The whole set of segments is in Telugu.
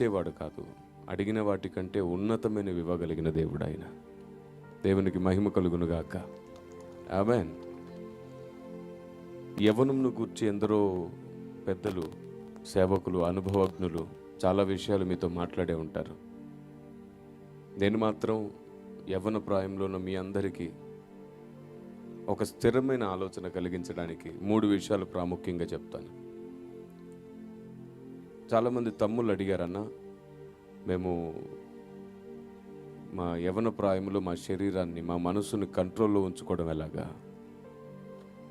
ఇచ్చేవాడు కాదు, అడిగిన వాటికంటే ఉన్నతమైనవి ఇవ్వగలిగిన దేవుడు ఆయన. దేవునికి మహిమ కలుగునుగాక. ఆమేన్. యవ్వనంను గూర్చి ఎందరో పెద్దలు, సేవకులు, అనుభవజ్ఞులు చాలా విషయాలు మీతో మాట్లాడే ఉంటారు. నేను మాత్రం యవ్వన ప్రాయంలోనూ మీ అందరికీ ఒక స్థిరమైన ఆలోచన కలిగించడానికి 3 విషయాలు ప్రాముఖ్యంగా చెప్తాను. చాలామంది తమ్ముళ్ళు అడిగారన్నా, మేము మా యవ్వన ప్రాయంలో మా శరీరాన్ని, మా మనసుని కంట్రోల్లో ఉంచుకోవడం ఎలాగా,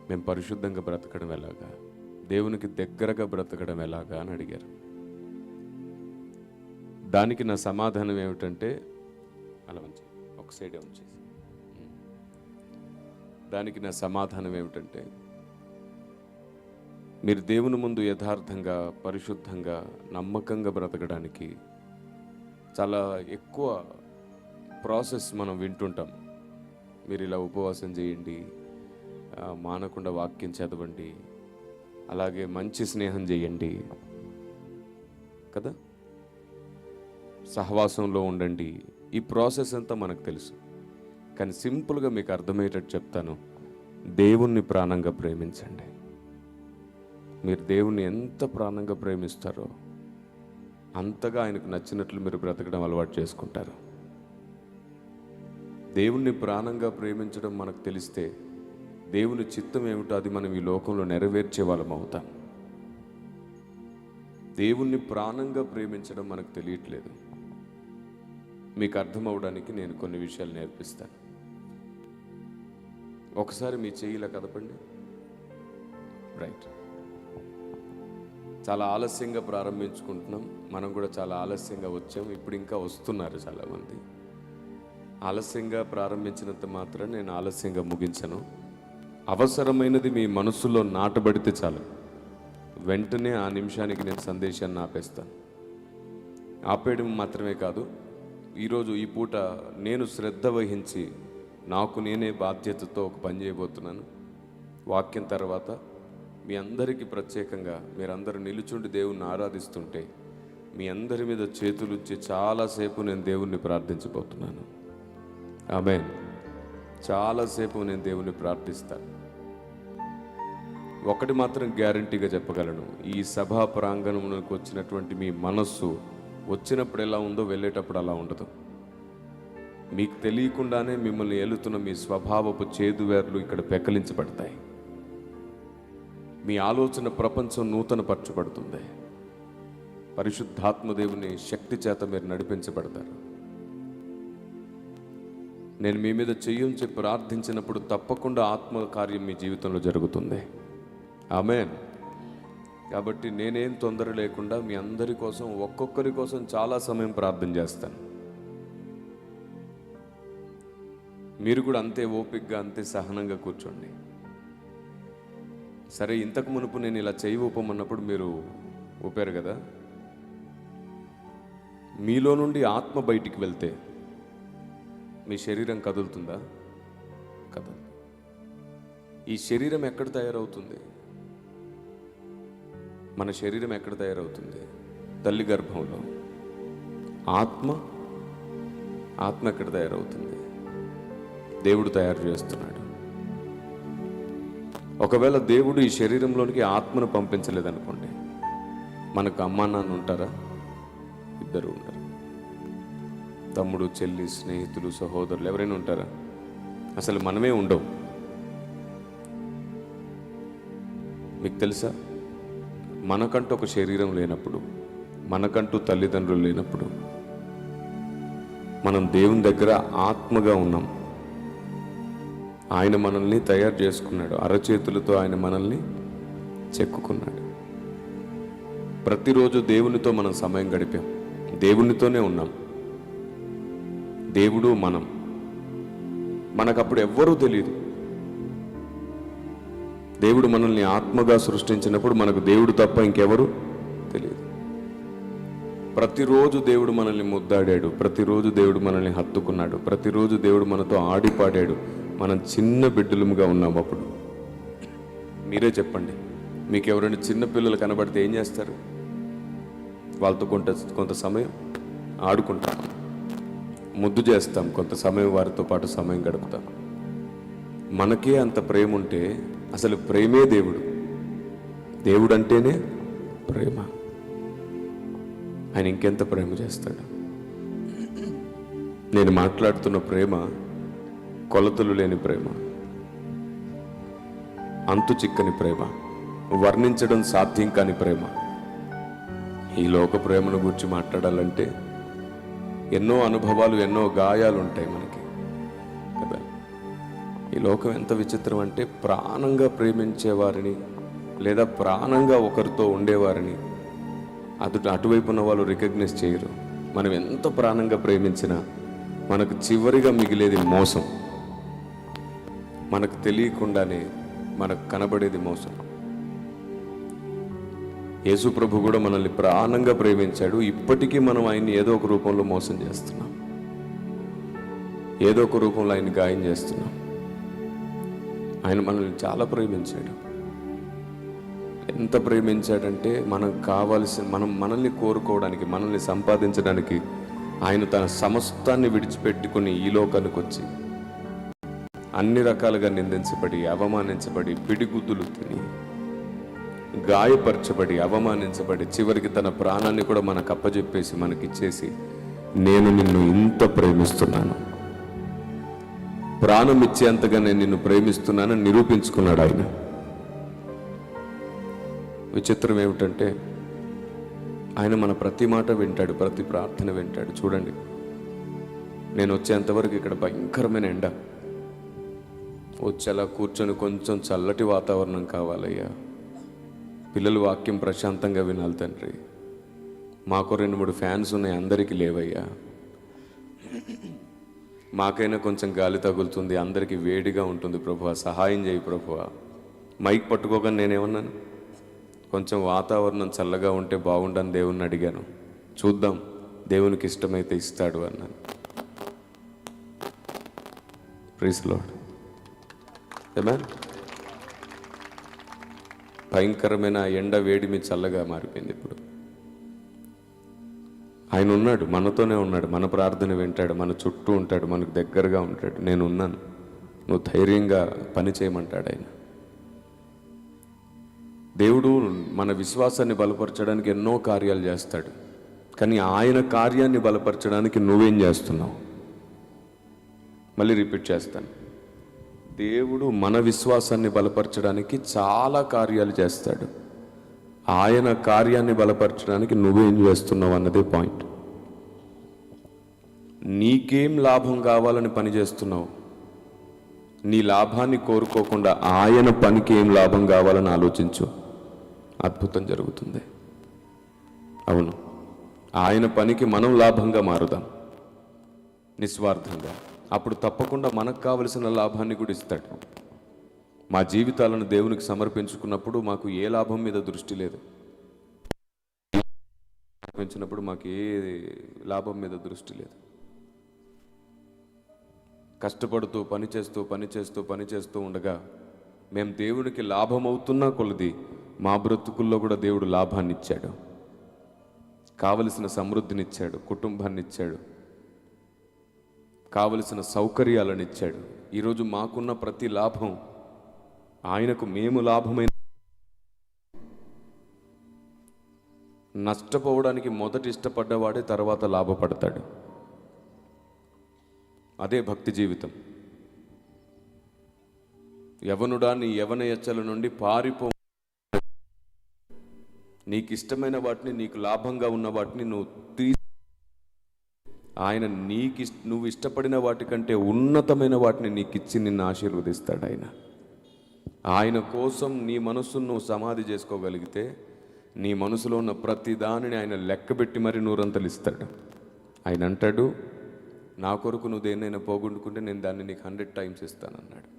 మేము పరిశుద్ధంగా బ్రతకడం ఎలాగా, దేవునికి దగ్గరగా బ్రతకడం ఎలాగా అని అడిగారు. దానికి నా సమాధానం ఏమిటంటే, అలా ఉంచి ఒక సైడే ఉంచేసి, దానికి నా సమాధానం ఏమిటంటే, మీరు దేవుని ముందు యథార్థంగా, పరిశుద్ధంగా, నమ్మకంగా బ్రతకడానికి చాలా ఎక్కువ ప్రాసెస్ మనం వింటుంటాం. మీరు ఇలా ఉపవాసం చేయండి, మానకుండా వాక్యం చదవండి, అలాగే మంచి స్నేహం చేయండి కదా, సహవాసంలో ఉండండి. ఈ ప్రాసెస్ అంతా మనకు తెలుసు. కానీ సింపుల్గా మీకు అర్థమయ్యేటట్టు చెప్తాను. దేవుణ్ణి ప్రాణంగా ప్రేమించండి. మీరు దేవుణ్ణి ఎంత ప్రాణంగా ప్రేమిస్తారో అంతగా ఆయనకు నచ్చినట్లు మీరు బ్రతకడం అలవాటు చేసుకుంటారు. దేవుణ్ణి ప్రాణంగా ప్రేమించడం మనకు తెలిస్తే దేవుని చిత్తం ఏమిటో అది మనం ఈ లోకంలో నెరవేర్చే వాళ్ళం అవుతాం. దేవుణ్ణి ప్రాణంగా ప్రేమించడం మనకు తెలియట్లేదు. మీకు అర్థమవడానికి నేను కొన్ని విషయాలు నేర్పిస్తాను. ఒకసారి మీ చెయ్యిలా కదపండి. రైట్. చాలా ఆలస్యంగా ప్రారంభించుకుంటున్నాం. మనం కూడా చాలా ఆలస్యంగా వచ్చాం. ఇప్పుడు ఇంకా వస్తున్నారు చాలామంది. ఆలస్యంగా ప్రారంభించినంత మాత్రం నేను ఆలస్యంగా ముగించను. అవసరమైనది మీ మనసులో నాటబడితే చాలు, వెంటనే ఆ నిమిషానికి నేను సందేశాన్ని ఆపేస్తాను. ఆపేయడం మాత్రమే కాదు, ఈరోజు ఈ పూట నేను శ్రద్ధ వహించి నాకు నేనే బాధ్యతతో ఒక పని చేయబోతున్నాను. వాక్యం తర్వాత మీ అందరికీ ప్రత్యేకంగా మీరందరూ నిలుచుండి దేవుణ్ణి ఆరాధిస్తుంటే మీ అందరి మీద చేతులుంచి చాలాసేపు నేను దేవుణ్ణి ప్రార్థించబోతున్నాను. ఆమేన్. చాలాసేపు నేను దేవుణ్ణి ప్రార్థిస్తాను. ఒకటి మాత్రం గ్యారంటీగా చెప్పగలను, ఈ సభా ప్రాంగణంలోకి వచ్చినటువంటి మీ మనస్సు వచ్చినప్పుడు ఎలా ఉందో వెళ్ళేటప్పుడు అలా ఉండదు. మీకు తెలియకుండానే మిమ్మల్ని ఏలుతున్న మీ స్వభావపు చేదువేర్లు ఇక్కడ పెకలించబడతాయి. మీ ఆలోచన ప్రపంచం నూతన పరచబడుతుంది. పరిశుద్ధాత్మదేవుని శక్తి చేత మీరు నడిపించబడతారు. నేను మీ మీద చెయ్యుంచి ప్రార్థించినప్పుడు తప్పకుండా ఆత్మ కార్యం మీ జీవితంలో జరుగుతుంది. ఆమేన్. కాబట్టి నేనేం తొందర లేకుండా మీ అందరి కోసం, ఒక్కొక్కరి కోసం చాలా సమయం ప్రార్థన చేస్తాను. మీరు కూడా అంతే ఓపికగా, అంతే సహనంగా కూర్చోండి. సరే, ఇంతకు మునుపు నేను ఇలా చేయి ఊపమన్నప్పుడు మీరు ఊపారు కదా. మీలో నుండి ఆత్మ బయటికి వెళ్తే మీ శరీరం కదులుతుందా? కదలదు. ఈ శరీరం ఎక్కడ తయారవుతుంది? మన శరీరం ఎక్కడ తయారవుతుంది? తల్లి గర్భంలో. ఆత్మ ఎక్కడ తయారవుతుంది? దేవుడు తయారు చేస్తున్నాడు. ఒకవేళ దేవుడు ఈ శరీరంలోనికి ఆత్మను పంపించలేదనుకోండి, మనకు అమ్మా నాన్న ఉంటారా? ఇద్దరు ఉంటారు. తమ్ముడు, చెల్లి, స్నేహితులు, సహోదరులు ఎవరైనా ఉంటారా? అసలు మనమే ఉండవు. మీకు తెలుసా, మనకంటూ ఒక శరీరం లేనప్పుడు, మనకంటూ తల్లిదండ్రులు లేనప్పుడు మనం దేవుని దగ్గర ఆత్మగా ఉన్నాం. ఆయన మనల్ని తయారు చేసుకున్నాడు. అరచేతులతో ఆయన మనల్ని చెక్కుకున్నాడు. ప్రతిరోజు దేవునితో మనం సమయం గడిపాం. దేవునితోనే ఉన్నాం. దేవుడు మనం. మనకప్పుడు ఎవ్వరూ తెలియదు. దేవుడు మనల్ని ఆత్మగా సృష్టించినప్పుడు మనకు దేవుడు తప్ప ఇంకెవరు తెలియదు. ప్రతిరోజు దేవుడు మనల్ని ముద్దాడాడు. ప్రతిరోజు దేవుడు మనల్ని హత్తుకున్నాడు. ప్రతిరోజు దేవుడు మనతో ఆడిపాడాడు. మనం చిన్న బిడ్డలుగా ఉన్నాం. అప్పుడు మీరే చెప్పండి, మీకు ఎవరైనా చిన్న పిల్లలు కనబడితే ఏం చేస్తారు? వాళ్ళతో కొంత సమయం ఆడుకుంటాం, ముద్దు చేస్తాం, కొంత సమయం వారితో పాటు సమయం గడుపుతాం. మనకే అంత ప్రేమ ఉంటే అసలు ప్రేమే దేవుడు. దేవుడు అంటేనే ప్రేమ. ఆయన ఇంకెంత ప్రేమ చేస్తాడు? నేను మాట్లాడుతున్న ప్రేమ కొలతలు లేని ప్రేమ, అంతు చిక్కని ప్రేమ, వర్ణించడం సాధ్యం కాని ప్రేమ. ఈ లోక ప్రేమను గురించి మాట్లాడాలంటే ఎన్నో అనుభవాలు, ఎన్నో గాయాలు ఉంటాయి మనకి కదా. ఈ లోకం ఎంత విచిత్రం అంటే, ప్రాణంగా ప్రేమించేవారిని లేదా ప్రాణంగా ఒకరితో ఉండేవారిని అటువైపు ఉన్న వాళ్ళు రికగ్నైజ్ చేయరు. మనం ఎంత ప్రాణంగా ప్రేమించినా మనకు చివరిగా మిగిలేది మోసం. మనకు తెలియకుండానే మనకు కనబడేది మోసం. యేసు ప్రభు కూడా మనల్ని ప్రాణంగా ప్రేమించాడు. ఇప్పటికీ మనం ఆయన్ని ఏదో ఒక రూపంలో మోసం చేస్తున్నాం, ఏదో ఒక రూపంలో ఆయన గాయం చేస్తున్నాం. ఆయన మనల్ని చాలా ప్రేమించాడు. ఎంత ప్రేమించాడంటే, మనకు కావాల్సిన మనల్ని కోరుకోవడానికి, మనల్ని సంపాదించడానికి ఆయన తన సమస్తాన్ని విడిచిపెట్టుకుని ఈ లోకానికి వచ్చి అన్ని రకాలుగా నిందించబడి, అవమానించబడి, పిడిగుద్దులు తిని, గాయపరచబడి, అవమానించబడి, చివరికి తన ప్రాణాన్ని కూడా మనకు అప్పజెప్పేసి మనకిచ్చేసి, నేను నిన్ను ఇంత ప్రేమిస్తున్నాను, ప్రాణం ఇచ్చేంతగా నేను నిన్ను ప్రేమిస్తున్నానని నిరూపించుకున్నాడు ఆయన. విచిత్రం ఏమిటంటే, ఆయన మన ప్రతి మాట వింటాడు, ప్రతి ప్రార్థన వింటాడు. చూడండి, నేను వచ్చేంతవరకు ఇక్కడ భయంకరమైన ఎండ, వచ్చి అలా కూర్చొని కొంచెం చల్లటి వాతావరణం కావాలయ్యా, పిల్లలు వాక్యం ప్రశాంతంగా వినాలి తండ్రి, మాకు 2-3 ఫ్యాన్స్ ఉన్నాయి, అందరికీ లేవయ్యా, మాకైనా కొంచెం గాలి తగులుతుంది, అందరికీ వేడిగా ఉంటుంది ప్రభువా, సహాయం చేయి ప్రభువా. మైక్ పట్టుకోగా నేనేమన్నాను, కొంచెం వాతావరణం చల్లగా ఉంటే బాగుండని దేవుణ్ణి అడిగాను, చూద్దాం దేవునికి ఇష్టమైతే ఇస్తాడు అన్నాను. Praise lord. ఆమేన్. భయంకరమైన ఎండ వేడిమి చల్లగా మారిపోయింది. ఇప్పుడు ఆయన ఉన్నాడు, మనతోనే ఉన్నాడు, మన ప్రార్థన వింటాడు, మన చుట్టూ ఉంటాడు, మనకు దగ్గరగా ఉంటాడు. నేను ఉన్నాను, నువ్వు ధైర్యంగా పని చేయమంటాడు ఆయన. దేవుడు మన విశ్వాసాన్ని బలపరచడానికి ఎన్నో కార్యాలు చేస్తాడు, కానీ ఆయన కార్యాన్ని బలపరచడానికి నువ్వేం చేస్తున్నావు? మళ్ళీ రిపీట్ చేస్తాను, దేవుడు మన విశ్వాసాన్ని బలపరచడానికి చాలా కార్యాలు చేస్తాడు. ఆయన కార్యాన్ని బలపరచడానికి నువ్వేం చేస్తున్నావు అన్నదే పాయింట్. నీకేం లాభం కావాలని పని చేస్తున్నావు? నీ లాభాన్ని కోరుకోకుండా ఆయన పనికి ఏం లాభం కావాలని ఆలోచించు, అద్భుతం జరుగుతుంది. అవును, ఆయన పనికి మనం లాభంగా మారుదాం నిస్వార్థంగా. అప్పుడు తప్పకుండా మనకు కావలసిన లాభాన్ని కూడా ఇస్తాడు. మా జీవితాలను దేవునికి సమర్పించుకున్నప్పుడు మాకు ఏ లాభం మీద దృష్టి లేదు, సమర్పించినప్పుడు మాకు ఏ లాభం మీద దృష్టి లేదు. కష్టపడుతూ పనిచేస్తూ ఉండగా మేము దేవునికి లాభం అవుతున్నా కొలది మా బ్రతుకుల్లో కూడా దేవుడు లాభాన్ని ఇచ్చాడు, కావలసిన సమృద్ధిని ఇచ్చాడు, కుటుంబాన్ని ఇచ్చాడు, కావలసిన సౌకర్యాలను ఇచ్చాడు. ఈరోజు మాకున్న ప్రతి లాభం ఆయనకు మేము లాభమైన. నష్టపోవడానికి మొదట ఇష్టపడ్డవాడే తర్వాత లాభపడతాడు. అదే భక్తి జీవితం. యవనుడా, నీ యవన ఎచ్చల నుండి పారిపో. నీకు ఇష్టమైన వాటిని, నీకు లాభంగా ఉన్న వాటిని నువ్వు ఆయన నువ్వు ఇష్టపడిన వాటికంటే ఉన్నతమైన వాటిని నీకు ఇచ్చి నిన్ను ఆశీర్వదిస్తాడు ఆయన. ఆయన కోసం నీ మనస్సును నువ్వు సమాధి చేసుకోగలిగితే, నీ మనసులో ఉన్న ప్రతి దానిని ఆయన లెక్కబెట్టి మరి నూరంతలు ఇస్తాడు. ఆయన అంటాడు, నా కొరకు నువ్వు దేన్నైనా పోగొట్టుకుంటే నేను దాన్ని నీకు 100 టైమ్స్ ఇస్తానన్నాడు.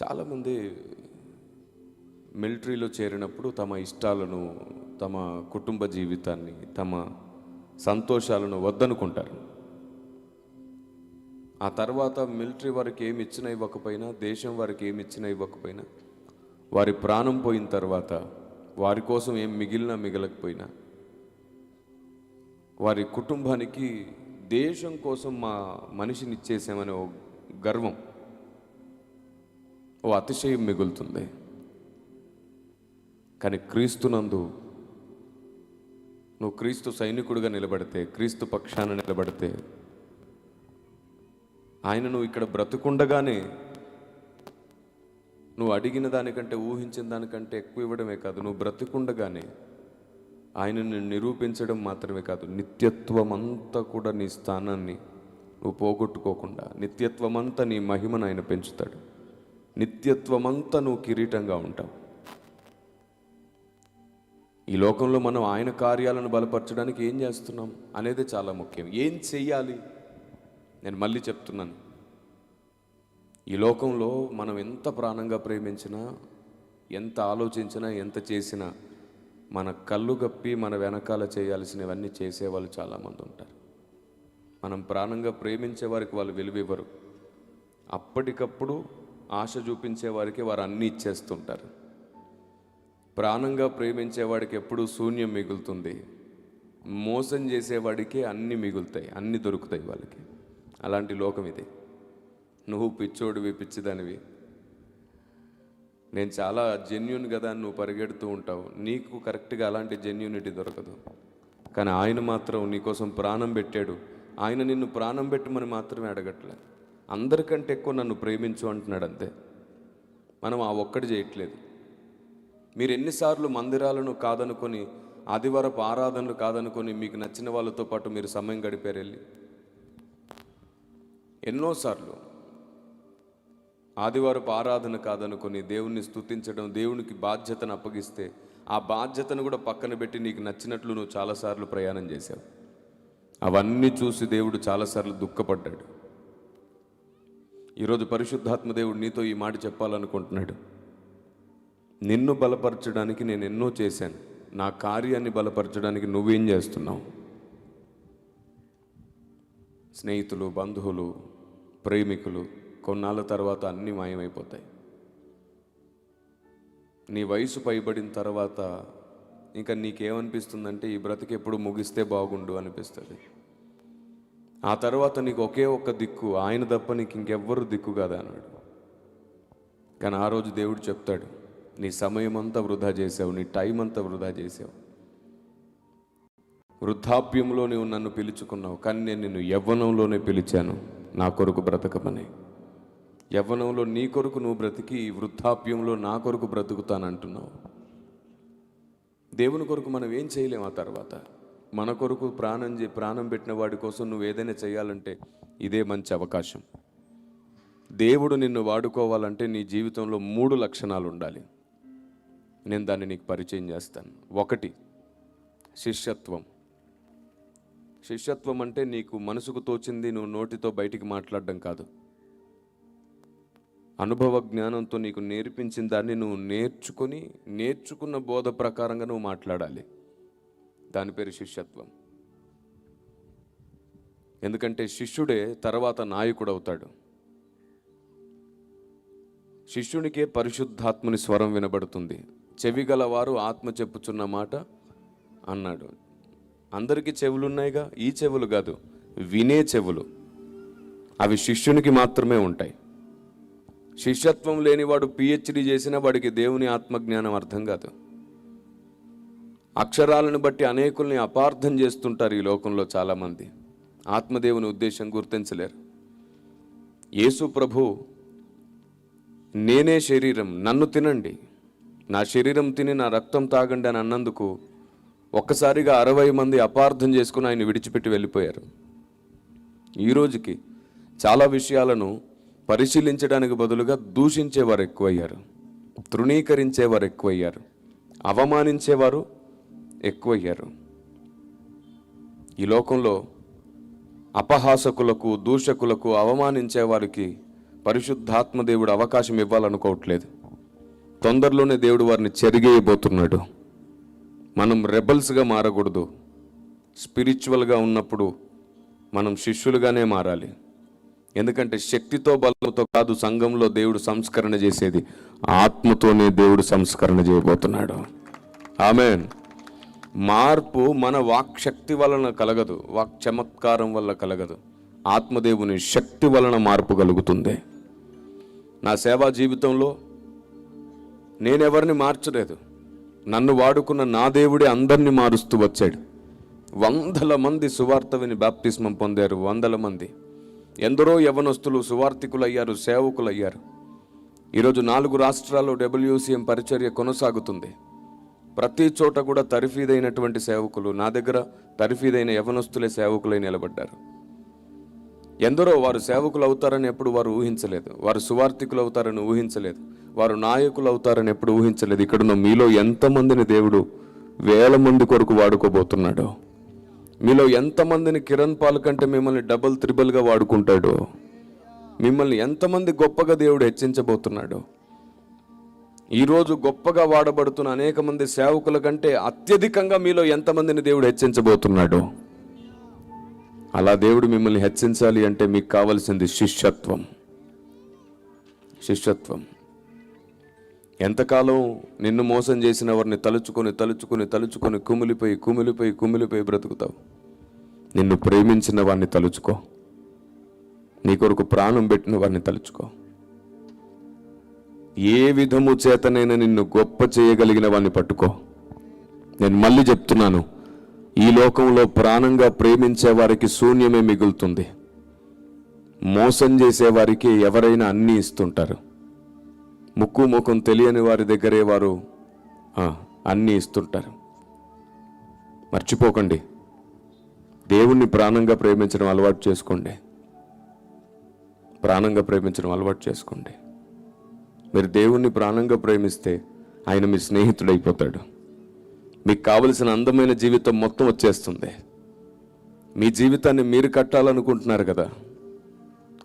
చాలామంది మిలిటరీలో చేరినప్పుడు తమ ఇష్టాలను, తమ కుటుంబ జీవితాన్ని, తమ సంతోషాలను వద్దనుకుంటారు. ఆ తర్వాత మిలిటరీ వారికి ఏమి ఇచ్చినా ఇవ్వకపోయినా, దేశం వారికి ఏమి ఇచ్చినా ఇవ్వకపోయినా, వారి ప్రాణం పోయిన తర్వాత వారి కోసం ఏం మిగిలినా మిగలకపోయినా, వారి కుటుంబానికి దేశం కోసం మా మనిషిని ఇచ్చేసామనే ఓ గర్వం, ఓ అతిశయం మిగులుతుంది. కానీ క్రీస్తునందు నువ్వు క్రీస్తు సైనికుడిగా నిలబడితే, క్రీస్తు పక్షాన నిలబడితే, ఆయన నువ్వు ఇక్కడ బ్రతుకుండగానే నువ్వు అడిగిన దానికంటే, ఊహించిన దానికంటే ఎక్కువ ఇవ్వడమే కాదు, నువ్వు బ్రతుకుండగానే ఆయనను నిరూపించడం మాత్రమే కాదు, నిత్యత్వం అంతా కూడా నీ స్థానాన్ని నువ్వు పోగొట్టుకోకుండా, నిత్యత్వమంతా నీ మహిమను ఆయన పెంచుతాడు. నిత్యత్వమంతా నువ్వు కిరీటంగా ఉంటావు. ఈ లోకంలో మనం ఆయన కార్యాలను బలపరచడానికి ఏం చేస్తున్నాం అనేది చాలా ముఖ్యం. ఏం చెయ్యాలి? నేను మళ్ళీ చెప్తున్నాను, ఈ లోకంలో మనం ఎంత ప్రాణంగా ప్రేమించినా, ఎంత ఆలోచించినా, ఎంత చేసినా, మన కళ్ళు గప్పి మన వెనకాల చేయాల్సినవన్నీ చేసేవాళ్ళు చాలామంది ఉంటారు. మనం ప్రాణంగా ప్రేమించే వారికి వాళ్ళు విలువివ్వరు. అప్పటికప్పుడు ఆశ చూపించే వారికి వారు అన్నీ ఇచ్చేస్తుంటారు. ప్రాణంగా ప్రేమించేవాడికి ఎప్పుడూ శూన్యం మిగులుతుంది. మోసం చేసేవాడికి అన్నీ మిగులుతాయి, అన్నీ దొరుకుతాయి వాళ్ళకి. అలాంటి లోకం ఇది. నువ్వు పిచ్చోడివి, పిచ్చిదానివి, నేను చాలా జెన్యూన్ కదా అని నువ్వు పరిగెడుతూ ఉంటావు. నీకు కరెక్ట్గా అలాంటి జెన్యూనిటీ దొరకదు. కానీ ఆయన మాత్రం నీకోసం ప్రాణం పెట్టాడు. ఆయన నిన్ను ప్రాణం పెట్టమని మాత్రమే అడగట్లే, అందరికంటే ఎక్కువ నన్ను ప్రేమించు అంటున్నాడు. అంతే. మనం ఆ ఒక్కటి చేయట్లేదు. మీరు ఎన్నిసార్లు మందిరాలను కాదనుకొని, ఆదివారపు ఆరాధనలు కాదనుకొని, మీకు నచ్చిన వాళ్ళతో పాటు మీరు సమయం గడిపారు వెళ్ళి? ఎన్నోసార్లు ఆదివారపు ఆరాధన కాదనుకొని దేవుణ్ణి స్తుతించడం, దేవునికి బాధ్యతను అప్పగిస్తే ఆ బాధ్యతను కూడా పక్కన పెట్టి నీకు నచ్చినట్లు నువ్వు చాలాసార్లు ప్రయాణం చేశావు. అవన్నీ చూసి దేవుడు చాలాసార్లు దుఃఖపడ్డాడు. ఈరోజు పరిశుద్ధాత్మ దేవుడు నీతో ఈ మాట చెప్పాలనుకుంటున్నాడు. నిన్ను బలపరచడానికి నేను ఎన్నో చేశాను, నా కార్యాన్ని బలపరచడానికి నువ్వేం చేస్తున్నావు? స్నేహితులు, బంధువులు, ప్రేమికులు కొన్నాళ్ళ తర్వాత అన్నీ మాయమైపోతాయి. నీ వయసు పైబడిన తర్వాత ఇంకా నీకేమనిపిస్తుందంటే ఈ బ్రతికి ఎప్పుడు ముగిస్తే బాగుండు అనిపిస్తుంది. ఆ తర్వాత నీకు ఒకే ఒక్క దిక్కు, ఆయన తప్ప నీకు ఇంకెవ్వరు దిక్కు కాదా అన్నాడు. కానీ ఆ రోజు దేవుడు చెప్తాడు, నీ సమయం అంతా వృధా చేసావు, నీ టైం అంతా వృధా చేసావు. వృద్ధాప్యంలో నువ్వు నన్ను పిలుచుకున్నావు, కానీ నేను నిన్ను యవ్వనంలోనే పిలిచాను నా కొరకు బ్రతకమని. యవ్వనంలో నీ కొరకు నువ్వు బ్రతికి, వృద్ధాప్యంలో నా కొరకు బ్రతుకుతానంటున్నావు. దేవుని కొరకు మనం ఏం చేయలేము. ఆ తర్వాత మన కొరకు ప్రాణం పెట్టిన వాడి కోసం నువ్వు ఏదైనా చేయాలంటే ఇదే మంచి అవకాశం. దేవుడు నిన్ను వాడుకోవాలంటే నీ జీవితంలో 3 లక్షణాలు ఉండాలి. నేను దాన్ని నీకు పరిచయం చేస్తాను. 1, శిష్యత్వం. శిష్యత్వం అంటే నీకు మనసుకు తోచింది నువ్వు నోటితో బయటికి మాట్లాడడం కాదు. అనుభవ జ్ఞానంతో నీకు నేర్పించిన దాన్ని నువ్వు నేర్చుకున్న బోధ ప్రకారంగా నువ్వు మాట్లాడాలి. దాని పేరు శిష్యత్వం. ఎందుకంటే శిష్యుడే తర్వాత నాయకుడు అవుతాడు. శిష్యునికే పరిశుద్ధాత్మని స్వరం వినబడుతుంది. చెవిగలవారు ఆత్మ చెప్పుచున్న మాట అన్నాడు. అందరికీ చెవులున్నాయిగా, ఈ చెవులు కాదు, వినే చెవులు. అవి శిష్యునికి మాత్రమే ఉంటాయి. శిష్యత్వం లేనివాడు పిహెచ్డి చేసిన వాడికి దేవుని ఆత్మజ్ఞానం అర్థం కాదు. అక్షరాలను బట్టి అనేకుల్ని అపార్థం చేస్తుంటారు ఈ లోకంలో చాలామంది. ఆత్మదేవుని ఉద్దేశం గుర్తించలేరు. యేసు ప్రభు నేనే శరీరం, నన్ను తినండి, నా శరీరం తిని నా రక్తం తాగండి అని అన్నందుకు ఒక్కసారిగా 60 మంది అపార్థం చేసుకుని ఆయన విడిచిపెట్టి వెళ్ళిపోయారు. ఈ రోజుకి చాలా విషయాలను పరిశీలించడానికి బదులుగా దూషించేవారు ఎక్కువయ్యారు, తృణీకరించేవారు ఎక్కువయ్యారు, అవమానించేవారు ఎక్కువయ్యారు. ఈ లోకంలో అపహాసకులకు, దూషకులకు, అవమానించే వారికి పరిశుద్ధాత్మ దేవుడు అవకాశం ఇవ్వాలనుకోవట్లేదు. తొందరలోనే దేవుడు వారిని చెరిగేయబోతున్నాడు. మనం రెబల్స్గా మారకూడదు. స్పిరిచువల్గా ఉన్నప్పుడు మనం శిష్యులుగానే మారాలి. ఎందుకంటే శక్తితో, బలంతో కాదు సంఘంలో దేవుడు సంస్కరణ చేసేది, ఆత్మతోనే దేవుడు సంస్కరణ చేయబోతున్నాడు. ఆమేన్. మార్పు మన వాక్శక్తి వలన కలగదు, వాక్ చమత్కారం వల్ల కలగదు, ఆత్మదేవుని శక్తి వలన మార్పు కలుగుతుంది. నా సేవా జీవితంలో నేనెవరిని మార్చలేదు, నన్ను వాడుకున్న నా దేవుడే అందరినీ మారుస్తూ వచ్చాడు. 100 మంది సువార్త విని బాప్తిస్మం పొందారు. 100 మంది, ఎందరో యవనస్తులు సువార్థికులయ్యారు, సేవకులయ్యారు. ఈరోజు 4 రాష్ట్రాల్లో WCM పరిచర్య కొనసాగుతుంది. ప్రతి చోట కూడా తరిఫీదైనటువంటి సేవకులు, నా దగ్గర తరిఫీదైన యవనస్తులే సేవకులై నిలబడ్డారు. ఎందరో వారు సేవకులు అవుతారని ఎప్పుడు వారు ఊహించలేదు, వారు సువార్థికులు అవుతారని ఊహించలేదు, వారు నాయకులు అవుతారని ఎప్పుడు ఊహించలేదు. ఇక్కడున్న మీలో ఎంతమందిని దేవుడు 1000 మంది కొరకు వాడుకోబోతున్నాడో, మీలో ఎంతమందిని కిరణ్ పాల్ కంటే మిమ్మల్ని డబుల్ త్రిబుల్గా వాడుకుంటాడో, మిమ్మల్ని ఎంతమంది గొప్పగా దేవుడు హెచ్చించబోతున్నాడో. ఈరోజు గొప్పగా వాడబడుతున్న అనేక మంది సేవకుల కంటే అత్యధికంగా మీలో ఎంతమందిని దేవుడు హెచ్చించబోతున్నాడో. అలా దేవుడు మిమ్మల్ని హెచ్చించాలి అంటే మీకు కావలసింది శిష్యత్వం. శిష్యత్వం. ఎంతకాలం నిన్ను మోసం చేసిన వారిని తలుచుకొని తలుచుకొని తలుచుకొని కుమిలిపోయి కుమిలిపోయి కుమిలిపోయి బ్రతుకుతావు? నిన్ను ప్రేమించిన వారిని తలుచుకో, నీ కొరకు ప్రాణం పెట్టిన వారిని తలుచుకో. ఏ విధము చేతనైనా నిన్ను గొప్ప చేయగలిగిన వారిని పట్టుకో. నేను మళ్ళీ చెప్తున్నాను, ఈ లోకంలో ప్రాణంగా ప్రేమించే వారికి శూన్యమే మిగులుతుంది. మోసం చేసే వారికి ఎవరైనా అన్నీ ఇస్తుంటారు. ముక్కు ముఖం తెలియని వారి దగ్గరే వారు అన్నీ ఇస్తుంటారు. మర్చిపోకండి, దేవుణ్ణి ప్రాణంగా ప్రేమించడం అలవాటు చేసుకోండి. ప్రాణంగా ప్రేమించడం అలవాటు చేసుకోండి. మీరు దేవుణ్ణి ప్రాణంగా ప్రేమిస్తే ఆయన మీ స్నేహితుడైపోతాడు. మీకు కావలసిన అందమైన జీవితం మొత్తం వచ్చేస్తుంది. మీ జీవితాన్ని మీరు కట్టాలనుకుంటున్నారు కదా,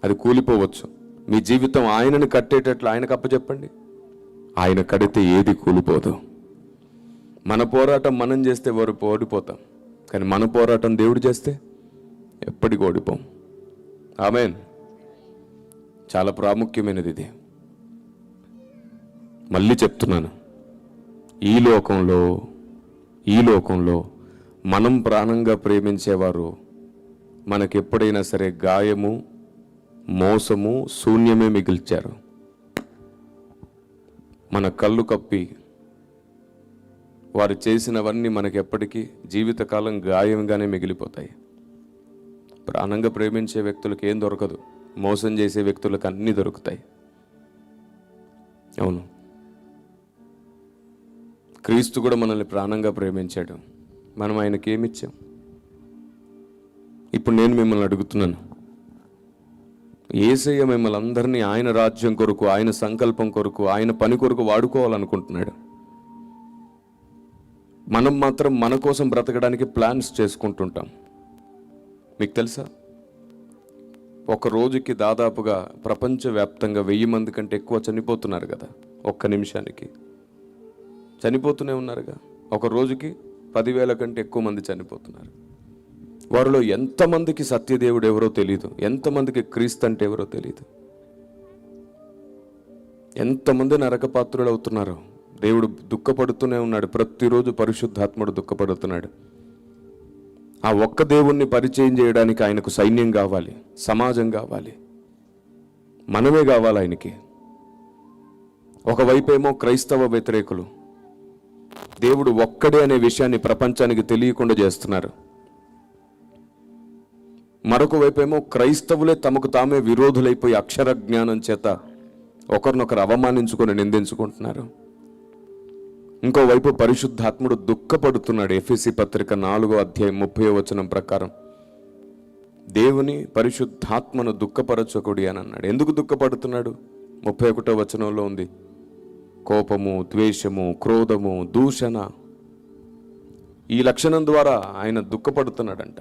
అది కూలిపోవచ్చు. మీ జీవితం ఆయనను కట్టేటట్లు ఆయనకు అప్పచెప్పండి. ఆయన కడితే ఏది కూలిపోదు. మన పోరాటం మనం చేస్తే ఓడిపోతాం, కానీ మన పోరాటం దేవుడు చేస్తే ఎప్పటికీ ఓడిపోం. ఆమేన్. చాలా ప్రాముఖ్యమైనది ఇది. మళ్ళీ చెప్తున్నాను, ఈ లోకంలో మనం ప్రాణంగా ప్రేమించేవారు మనకెప్పుడైనా సరే గాయము, మోసము, శూన్యమే మిగిల్చారు. మన కళ్ళు కప్పి వారు చేసినవన్నీ మనకెప్పటికీ జీవితకాలం గాయంగానే మిగిలిపోతాయి. ప్రాణంగా ప్రేమించే వ్యక్తులకు ఏం దొరకదు, మోసం చేసే వ్యక్తులకు అన్నీ దొరుకుతాయి. అవును, క్రీస్తు కూడా మనల్ని ప్రాణంగా ప్రేమించాడు. మనం ఆయనకి ఏమిచ్చాం? ఇప్పుడు నేను మిమ్మల్ని అడుగుతున్నాను, యేసయ్య మిమ్మల్ని అందరినీ ఆయన రాజ్యం కొరకు, ఆయన సంకల్పం కొరకు, ఆయన పని కొరకు వాడుకోవాలనుకుంటున్నాడు. మనం మాత్రం మన కోసం బ్రతకడానికి ప్లాన్స్ చేసుకుంటుంటాం. మీకు తెలుసా, ఒక రోజుకి దాదాపుగా ప్రపంచవ్యాప్తంగా 1000 మంది కంటే ఎక్కువ చనిపోతున్నారు కదా. ఒక్క నిమిషానికి చనిపోతూనే ఉన్నారుగా. ఒక రోజుకి 10,000 కంటే ఎక్కువ మంది చనిపోతున్నారు. వారిలో ఎంతమందికి సత్యదేవుడు ఎవరో తెలియదు, ఎంతమందికి క్రీస్తు అంటే ఎవరో తెలియదు, ఎంతమంది నరకపాత్రులు అవుతున్నారో. దేవుడు దుఃఖపడుతూనే ఉన్నాడు. ప్రతిరోజు పరిశుద్ధాత్ముడు దుఃఖపడుతున్నాడు. ఆ ఒక్క దేవుణ్ణి పరిచయం చేయడానికి ఆయనకు సైన్యం కావాలి, సమాజం కావాలి, మనమే కావాలి ఆయనకి. ఒకవైపేమో క్రైస్తవ వ్యతిరేకులు దేవుడు ఒక్కడే అనే విషయాన్ని ప్రపంచానికి తెలియకుండా చేస్తున్నారు. మరొక వైపేమో క్రైస్తవులే తమకు తామే విరోధులైపోయి అక్షర జ్ఞానం చేత ఒకరినొకరు అవమానించుకొని నిందించుకుంటున్నారు. ఇంకోవైపు పరిశుద్ధాత్ముడు దుఃఖపడుతున్నాడు. ఎఫెసీ పత్రిక 4వ అధ్యాయం 30వ వచనం ప్రకారం దేవుని పరిశుద్ధాత్మను దుఃఖపరచకుడి అని అన్నాడు. ఎందుకు దుఃఖపడుతున్నాడు? 31వ వచనంలో ఉంది, కోపము, ద్వేషము, క్రోధము, దూషణ, ఈ లక్షణం ద్వారా ఆయన దుఃఖపడుతున్నాడంట.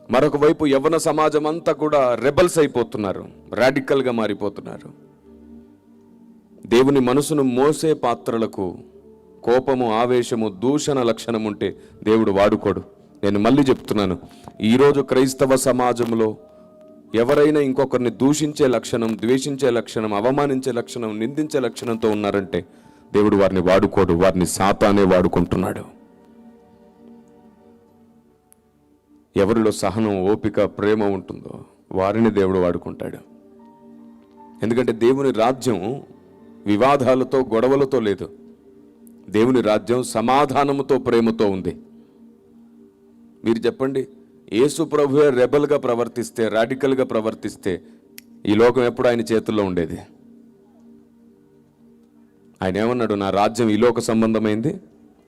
మరొక వైపు యవ్వన సమాజం అంతా కూడా రెబల్స్ అయిపోతున్నారు, రాడికల్గా మారిపోతున్నారు. దేవుని మనసును మోసే పాత్రలకు కోపము, ఆవేశము, దూషణ లక్షణం ఉంటే దేవుడు వాడుకోడు. నేను మళ్ళీ చెప్తున్నాను, ఈరోజు క్రైస్తవ సమాజంలో ఎవరైనా ఇంకొకరిని దూషించే లక్షణం, ద్వేషించే లక్షణం, అవమానించే లక్షణం, నిందించే లక్షణంతో ఉన్నారంటే దేవుడు వారిని వాడుకోడు, వారిని సాతానే వాడుకుంటున్నాడు. ఎవరిలో సహనం, ఓపిక, ప్రేమ ఉంటుందో వారిని దేవుడు వాడుకుంటాడు. ఎందుకంటే దేవుని రాజ్యం వివాదాలతో, గొడవలతో లేదు. దేవుని రాజ్యం సమాధానముతో, ప్రేమతో ఉంది. మీరు చెప్పండి, యేసు ప్రభువే రెబల్గా ప్రవర్తిస్తే, రాడికల్గా ప్రవర్తిస్తే ఈ లోకం ఎప్పుడు ఆయన చేతుల్లో ఉండేది? ఆయన ఏమన్నాడు? నా రాజ్యం ఈ లోక సంబంధమైంది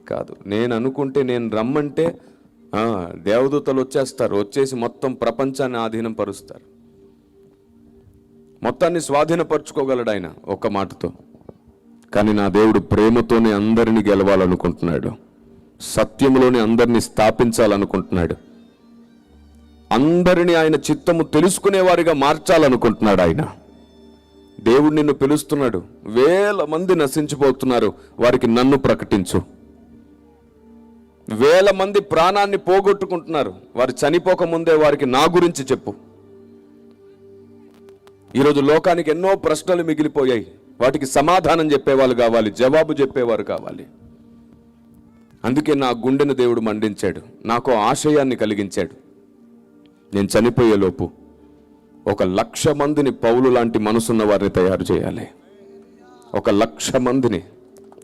కాదు. నేను అనుకుంటే, నేను రమ్మంటే దేవదూతలు వచ్చేస్తారు, వచ్చేసి మొత్తం ప్రపంచాన్ని ఆధీనం పరుస్తారు. మొత్తాన్ని స్వాధీనపరచుకోగలడు ఆయన ఒక్క మాటతో. కానీ నా దేవుడు ప్రేమతోనే అందరినీ గెలవాలనుకుంటున్నాడు, సత్యములోనే అందరినీ స్థాపించాలనుకుంటున్నాడు, అందరినీ ఆయన చిత్తము తెలుసుకునేవారిగా మార్చాలనుకుంటున్నాడు. ఆయన దేవుడు నిన్ను పిలుస్తున్నాడు. 1000 మంది నశించిపోతున్నారు, వారికి నన్ను ప్రకటించు. 1000 మంది ప్రాణాన్ని పోగొట్టుకుంటున్నారు, వారు చనిపోకముందే వారికి నా గురించి చెప్పు. ఈరోజు లోకానికి ఎన్నో ప్రశ్నలు మిగిలిపోయాయి, వాటికి సమాధానం చెప్పేవాళ్ళు కావాలి, జవాబు చెప్పేవారు కావాలి. అందుకే నా గుండెను దేవుడు మండించాడు, నాకు ఆశయాన్ని కలిగించాడు. నేను చనిపోయేలోపు 1,00,000 మందిని, పౌలు లాంటి మనసున్న వారిని తయారు చేయాలి. 1,00,000 మందిని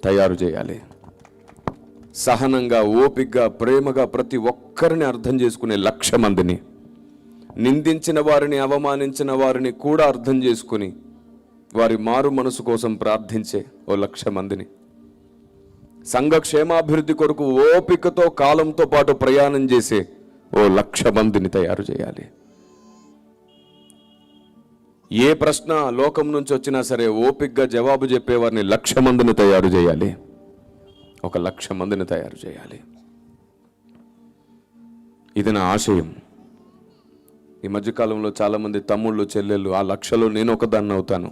తయారు చేయాలి. సహనంగా, ఓపికగా, ప్రేమగా ప్రతి ఒక్కరిని అర్థం చేసుకునే 1,00,000 మందిని, నిందించిన వారిని, అవమానించిన వారిని కూడా అర్థం చేసుకుని వారి మారు మనసు కోసం ప్రార్థించే 1,00,000 మందిని, సంఘ క్షేమాభివృద్ధి కొరకు ఓపికతో, కాలంతో పాటు ప్రయాణం చేసే 1,00,000 మందిని తయారు చేయాలి. ఏ ప్రశ్న లోకం నుంచి వచ్చినా సరే ఓపికగా జవాబు చెప్పేవారిని 1,00,000 మందిని తయారు చేయాలి. 1,00,000 మందిని తయారు చేయాలి. ఇది నా ఆశయం. ఈ మధ్యకాలంలో చాలామంది తమ్ముళ్ళు, చెల్లెళ్ళు, ఆ 1,00,000లో నేను ఒకదాన్ని అవుతాను,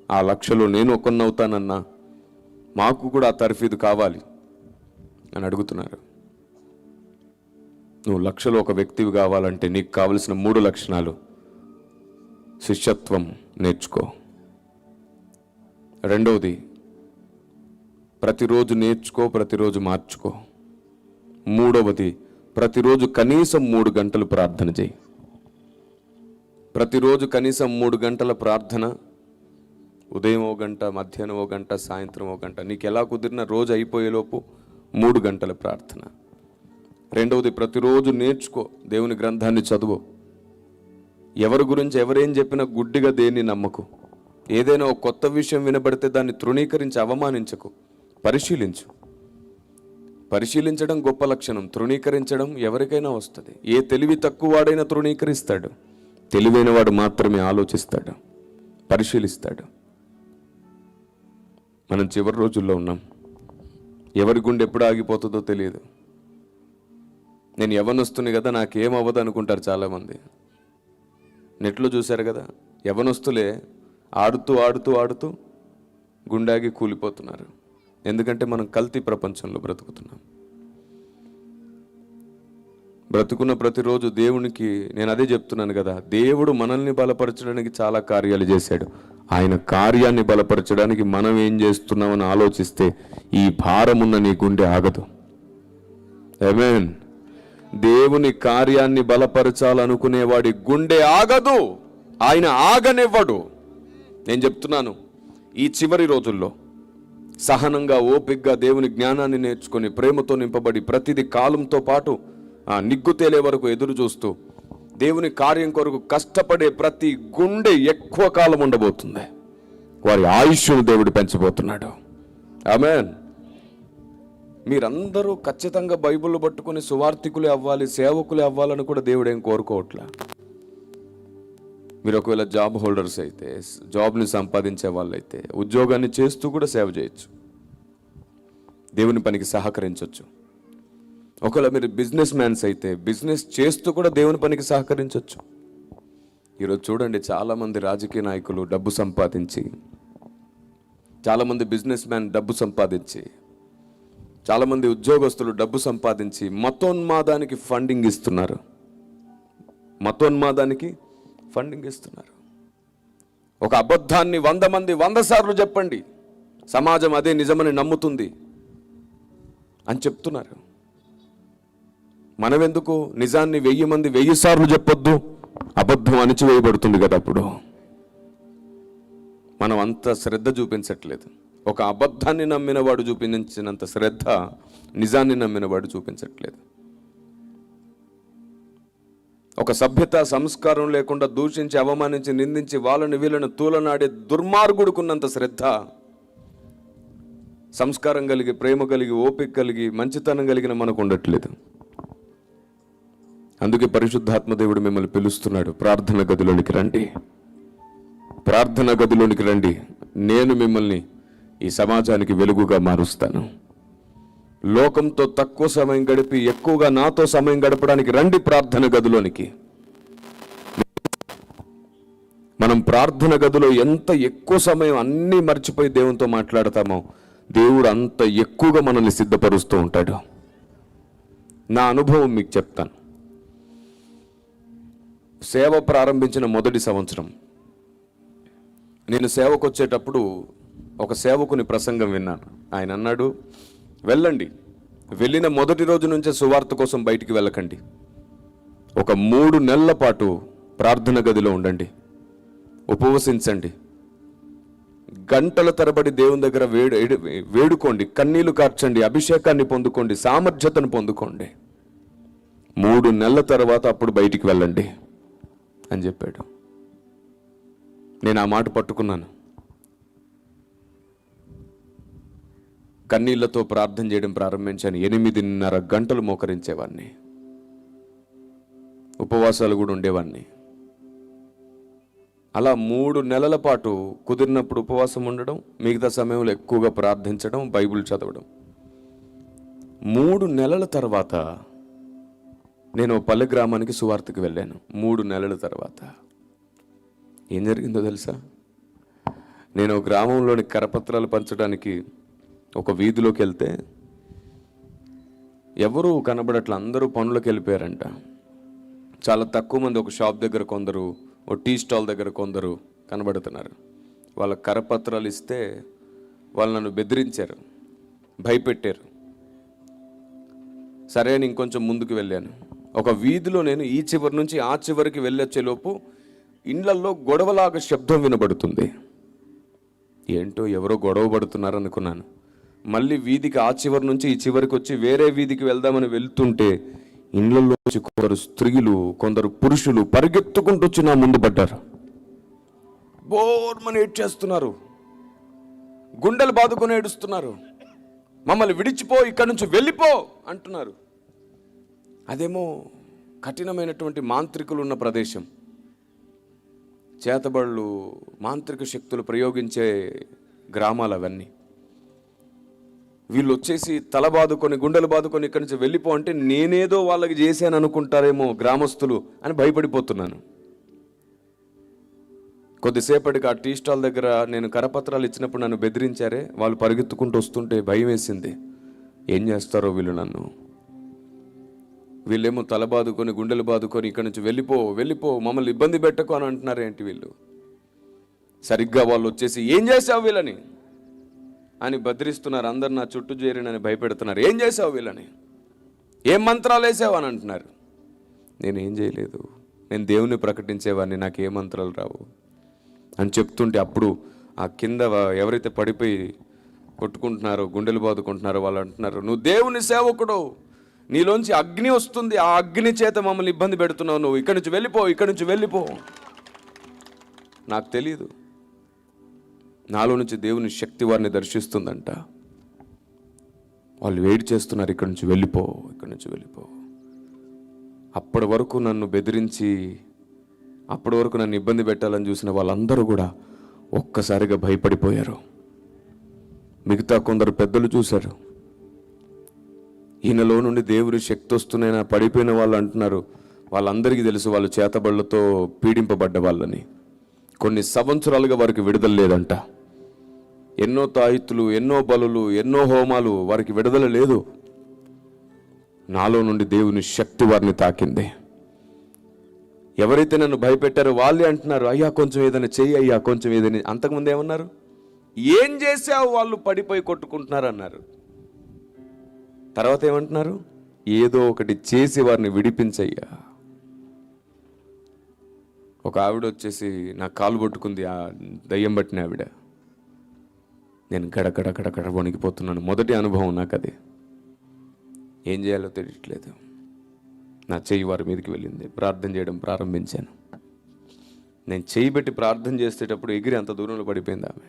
ఆ 1,00,000లో నేను ఒకరిని అవుతానన్నా మాకు కూడా ఆ తర్ఫీదు కావాలి అని అడుగుతున్నారు. నువ్వు 1,00,000లో ఒక వ్యక్తివి కావాలంటే నీకు కావలసిన 3 లక్షణాలు: శిష్యత్వం నేర్చుకో, రెండవది ప్రతిరోజు నేర్చుకో, ప్రతిరోజు మార్చుకో, మూడవది ప్రతిరోజు కనీసం 3 గంటలు ప్రార్థన చేయి. ప్రతిరోజు కనీసం 3 గంటల ప్రార్థన, ఉదయం 1 గంట, మధ్యాహ్నం 1 గంట, సాయంత్రం 1 గంట, నీకు ఎలా కుదిరిన రోజు అయిపోయేలోపు 3 గంటల ప్రార్థన. రెండవది ప్రతిరోజు నేర్చుకో, దేవుని గ్రంథాన్ని చదువు. ఎవరి గురించి ఎవరేం చెప్పినా గుడ్డిగా దేన్ని నమ్మకు. ఏదైనా ఒక కొత్త విషయం వినబడితే దాన్ని తృణీకరించి అవమానించకు, పరిశీలించు. పరిశీలించడం గొప్ప లక్షణం, తృణీకరించడం ఎవరికైనా వస్తుంది. ఏ తెలివి తక్కువ వాడైనా తృణీకరిస్తాడు, తెలివైన వాడు మాత్రమే ఆలోచిస్తాడు, పరిశీలిస్తాడు. మనం చివరి రోజుల్లో ఉన్నాం. ఎవరి గుండె ఎప్పుడు ఆగిపోతుందో తెలియదు. నేను యవ్వనొస్తుని కదా, నాకేమవ్వదు అనుకుంటారు చాలామంది. నెట్లో చూశారు కదా, యవ్వనొస్తులే ఆడుతూ ఆడుతూ ఆడుతూ గుండాగి కూలిపోతున్నారు. ఎందుకంటే మనం కల్తీ ప్రపంచంలో బ్రతుకుతున్నాం. బ్రతుకున్న ప్రతిరోజు దేవునికి, నేను అదే చెప్తున్నాను కదా, దేవుడు మనల్ని బలపరచడానికి చాలా కార్యాలు చేశాడు. ఆయన కార్యాన్ని బలపరచడానికి మనం ఏం చేస్తున్నామని ఆలోచిస్తే ఈ భారమున్న నీ గుండె ఆగదు. ఆమేన్. దేవుని కార్యాన్ని బలపరచాలనుకునేవాడి గుండె ఆగదు, ఆయన ఆగనివ్వడు. నేను చెప్తున్నాను, ఈ చివరి రోజుల్లో సహనంగా, ఓపికగా దేవుని జ్ఞానాన్ని నేర్చుకొని, ప్రేమతో నింపబడి, ప్రతిదీ కాలంతో పాటు నిగ్గు తేలే వరకు ఎదురు చూస్తూ దేవుని కార్యం కొరకు కష్టపడే ప్రతి గుండె ఎక్కువ కాలం ఉండబోతుంది. వారి ఆయుష్ను దేవుడు పెంచబోతున్నాడు. ఆమేన్. మీరందరూ ఖచ్చితంగా బైబిల్ పట్టుకుని సువార్థికులే అవ్వాలి, సేవకులే అవ్వాలని కూడా దేవుడు ఏం కోరుకోవట్లా. మీరు ఒకవేళ జాబ్ హోల్డర్స్ అయితే, జాబ్ని సంపాదించే వాళ్ళైతే ఉద్యోగాన్ని చేస్తూ కూడా సేవ చేయొచ్చు, దేవుని పనికి సహకరించవచ్చు. ఒకవేళ మీరు బిజినెస్ మ్యాన్స్ అయితే బిజినెస్ చేస్తూ కూడా దేవుని పనికి సహకరించవచ్చు. ఈరోజు చూడండి, చాలామంది రాజకీయ నాయకులు డబ్బు సంపాదించి, చాలామంది బిజినెస్ మ్యాన్ డబ్బు సంపాదించి, చాలామంది ఉద్యోగస్తులు డబ్బు సంపాదించి మతోన్మాదానికి ఫండింగ్ ఇస్తున్నారు. మతోన్మాదానికి ఫండింగ్ ఇస్తున్నారు. ఒక అబద్ధాన్ని 100 మంది 100 సార్లు చెప్పండి, సమాజం అదే నిజమని నమ్ముతుంది అని చెప్తున్నారు. మనమెందుకు నిజాన్ని 1000 మంది 1000 సార్లు చెప్పొద్దు, అబద్ధం అణిచివేయబడుతుంది కదా. అప్పుడు మనం అంత శ్రద్ధ చూపించట్లేదు. ఒక అబద్ధాన్ని నమ్మినవాడు చూపించినంత శ్రద్ధ నిజాన్ని నమ్మినవాడు చూపించట్లేదు. ఒక సభ్యత సంస్కారం లేకుండా దూషించి అవమానించి నిందించి వాళ్ళని వీళ్ళని తూలనాడే దుర్మార్గుడుకున్నంత శ్రద్ధ సంస్కారం కలిగి ప్రేమ కలిగి ఓపిక కలిగి మంచితనం కలిగిన మనకు ఉండట్లేదు. అందుకే పరిశుద్ధాత్మ దేవుడు మిమ్మల్ని పిలుస్తున్నాడు, ప్రార్థన గదిలోనికి రండి, ప్రార్థన గదిలోనికి రండి. నేను మిమ్మల్ని ఈ సమాజానికి వెలుగుగా మారుస్తాను. లోకంతో తక్కువ సమయం గడిపి ఎక్కువగా నాతో సమయం గడపడానికి రండి ప్రార్థన గదిలోనికి. మనం ప్రార్థన గదిలో ఎంత ఎక్కువ సమయం అన్నీ మర్చిపోయి దేవునితో మాట్లాడతామో దేవుడు అంత ఎక్కువగా మనల్ని సిద్ధపరుస్తూ ఉంటాడు. నా అనుభవం మీకు చెప్తాను. సేవ ప్రారంభించిన మొదటి సంవత్సరం నేను సేవకు వచ్చేటప్పుడు ఒక సేవకుని ప్రసంగం విన్నాను. ఆయన అన్నాడు, వెళ్ళండి, వెళ్ళిన మొదటి రోజు నుంచే సువార్త కోసం బయటికి వెళ్ళకండి, ఒక 3 నెలల పాటు ప్రార్థన గదిలో ఉండండి, ఉపవసించండి, గంటల తరబడి దేవుని దగ్గర వేడుకోండి, కన్నీళ్లు కార్చండి, అభిషేకాన్ని పొందుకోండి, సామర్థ్యతను పొందుకోండి, 3 నెలల తర్వాత అప్పుడు బయటికి వెళ్ళండి అని చెప్పాడు. నేను ఆ మాట పట్టుకున్నాను. కన్నీళ్లతో ప్రార్థన చేయడం ప్రారంభించాను. 8.5 గంటలు మోకరించేవాడిని, ఉపవాసాలు కూడా ఉండేవాడిని. అలా 3 నెలల పాటు కుదిరినప్పుడు ఉపవాసం ఉండడం, మిగతా సమయంలో ఎక్కువగా ప్రార్థించడం, బైబిల్ చదవడం. 3 నెలల తర్వాత నేను పల్లె గ్రామానికి సువార్తకి వెళ్ళాను. 3 నెలల తర్వాత ఏం జరిగిందో తెలుసా? నేను గ్రామంలోని కరపత్రాలు పంచడానికి ఒక వీధిలోకి వెళ్తే ఎవరూ కనబడట్ల, అందరూ పనులకు వెళ్ళిపోయారంట. చాలా తక్కువ మంది, ఒక షాప్ దగ్గర కొందరు, ఒక టీ స్టాల్ దగ్గర కొందరు కనబడుతున్నారు. వాళ్ళ కరపత్రాలు ఇస్తే వాళ్ళు నన్ను బెదిరించారు, భయపెట్టారు. సరే అని ఇంకొంచెం ముందుకు వెళ్ళాను. ఒక వీధిలో నేను ఈ చివరి నుంచి ఆ చివరికి వెళ్ళొచ్చేలోపు ఇండ్లల్లో గొడవలాగా శబ్దం వినబడుతుంది. ఏంటో ఎవరో గొడవ పడుతున్నారు అనుకున్నాను. మళ్ళీ వీధికి ఆ చివరి నుంచి ఈ చివరికి వచ్చి వేరే వీధికి వెళ్దామని వెళ్తుంటే ఇండ్లలో కొందరు స్త్రీలు, కొందరు పురుషులు పరిగెత్తుకుంటూ వచ్చి నా ముందు పడ్డారు. బోర్మని ఏడ్చేస్తున్నారు, గుండెలు బాదుకొని ఏడుస్తున్నారు, మమ్మల్ని విడిచిపో, ఇక్కడి నుంచి వెళ్ళిపో అంటున్నారు. అదేమో కఠినమైనటువంటి మాంత్రికులు ఉన్న ప్రదేశం, చేతబడులు, మాంత్రిక శక్తులు ప్రయోగించే గ్రామాలు అవన్నీ. వీళ్ళు వచ్చేసి తల బాదుకొని గుండెలు బాదుకొని ఇక్కడి నుంచి వెళ్ళిపో అంటే నేనేదో వాళ్ళకి చేశాను అనుకుంటారేమో గ్రామస్తులు అని భయపడిపోతున్నాను. కొద్దిసేపటికి ఆ టీ స్టాల్ దగ్గర నేను కరపత్రాలు ఇచ్చినప్పుడు నన్ను బెదిరించారే, వాళ్ళు పరిగెత్తుకుంటూ వస్తుంటే భయం వేసింది. ఏం చేస్తారో వీళ్ళు నన్ను. వీళ్ళేమో తల బాదుకొని గుండెలు బాదుకొని ఇక్కడి నుంచి వెళ్ళిపో వెళ్ళిపో, మమ్మల్ని ఇబ్బంది పెట్టకు అని అంటున్నారు. ఏంటి వీళ్ళు? సరిగ్గా వాళ్ళు వచ్చేసి ఏం చేసావు వీళ్ళని అని బెదిరిస్తున్నారు. అందరు నా చుట్టూ చేరినని భయపెడుతున్నారు. ఏం చేసావు వీళ్ళని, ఏం మంత్రాలు వేసావు అని అంటున్నారు. నేనేం చేయలేదు, నేను దేవుని ప్రకటించేవాడిని, నాకు ఏ మంత్రాలు రావు అని చెప్తుంటే అప్పుడు ఆ కింద ఎవరైతే పడిపోయి కొట్టుకుంటున్నారో, గుండెలు బాదుకుంటున్నారో వాళ్ళు అంటున్నారు, నువ్వు దేవుని సేవకుడు, నీలోంచి అగ్ని వస్తుంది, ఆ అగ్ని చేత మమ్మల్ని ఇబ్బంది పెడుతున్నావు, నువ్వు ఇక్కడి నుంచి వెళ్ళిపో, ఇక్కడి నుంచి వెళ్ళిపో. నాకు తెలియదు, నాలో నుంచి దేవుని శక్తి వారిని దర్శిస్తుందంట. వాళ్ళు వేడి చేస్తున్నారు, ఇక్కడి నుంచి వెళ్ళిపో, ఇక్కడి నుంచి వెళ్ళిపో. అప్పటి వరకు నన్ను బెదిరించి, అప్పటి వరకు నన్ను ఇబ్బంది పెట్టాలని చూసిన వాళ్ళందరూ కూడా ఒక్కసారిగా భయపడిపోయారు. మిగతా కొందరు పెద్దలు చూశారు, ఈయనలో నుండి దేవుని శక్తి వస్తున్నాయని పడిపోయిన వాళ్ళు అంటున్నారు. వాళ్ళందరికీ తెలుసు వాళ్ళు చేతబళ్లతో పీడింపబడ్డ వాళ్ళని. కొన్ని సంవత్సరాలుగా వారికి విడుదల లేదంట. ఎన్నో తాయిత్తులు, ఎన్నో బలులు, ఎన్నో హోమాలు, వారికి విడుదల లేదు. నాలో నుండి దేవుని శక్తి వారిని తాకింది. ఎవరైతే నన్ను భయపెట్టారో వాళ్ళే అంటున్నారు, అయ్యా కొంచెం ఏదైనా చెయ్యి, అయ్యా కొంచెం ఏదైనా. అంతకుముందు ఏమన్నారు? ఏం చేసావు వాళ్ళు పడిపోయి కొట్టుకుంటున్నారు అన్నారు. తర్వాత ఏమంటున్నారు? ఏదో ఒకటి చేసి వారిని విడిపించయ్యా. ఒక ఆవిడ వచ్చేసి నా కాలు పట్టుకుంది, ఆ దయ్యం పట్టిన ఆవిడ. నేను గడగడ వణికిపోతున్నాను. మొదటి అనుభవం నాకు అది. ఏం చేయాలో తెలియట్లేదు. నా చెయ్యి వారి మీదకి వెళ్ళింది. ప్రార్థన చేయడం ప్రారంభించాను. నేను చెయ్యి పెట్టి ప్రార్థన చేసేటప్పుడు ఎగిరి అంత దూరంలో పడిపోయింది ఆమె.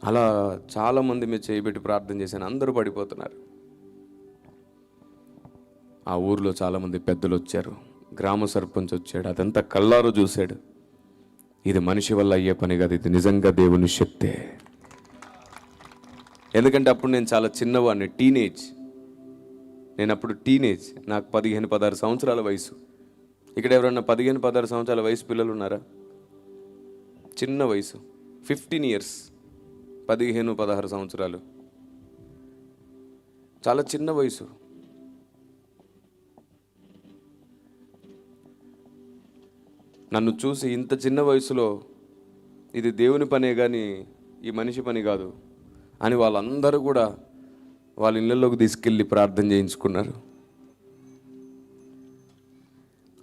అలా చాలామంది మీద చెయ్యి పెట్టి ప్రార్థన చేశాను, అందరూ పడిపోతున్నారు. ఆ ఊర్లో చాలామంది పెద్దలు వచ్చారు, గ్రామ సర్పంచ్ వచ్చాడు. అదంతా కళ్ళారు చూశాడు. ఇది మనిషి వల్ల అయ్యే పని కాదు, ఇది నిజంగా దేవుని శక్తే. ఎందుకంటే అప్పుడు నేను చాలా చిన్నవాడిని, టీనేజ్. నేను అప్పుడు టీనేజ్, నాకు 15-16 సంవత్సరాల వయసు. ఇక్కడ ఎవరన్నా 15-16 సంవత్సరాల వయసు పిల్లలు ఉన్నారా? చిన్న వయసు, 15 ఇయర్స్, 15-16 సంవత్సరాలు, చాలా చిన్న వయసు. నన్ను చూసి ఇంత చిన్న వయసులో ఇది దేవుని పనే కానీ ఈ మనిషి పని కాదు అని వాళ్ళందరూ కూడా వాళ్ళ ఇళ్ళల్లోకి తీసుకెళ్ళి ప్రార్థన చేయించుకున్నారు.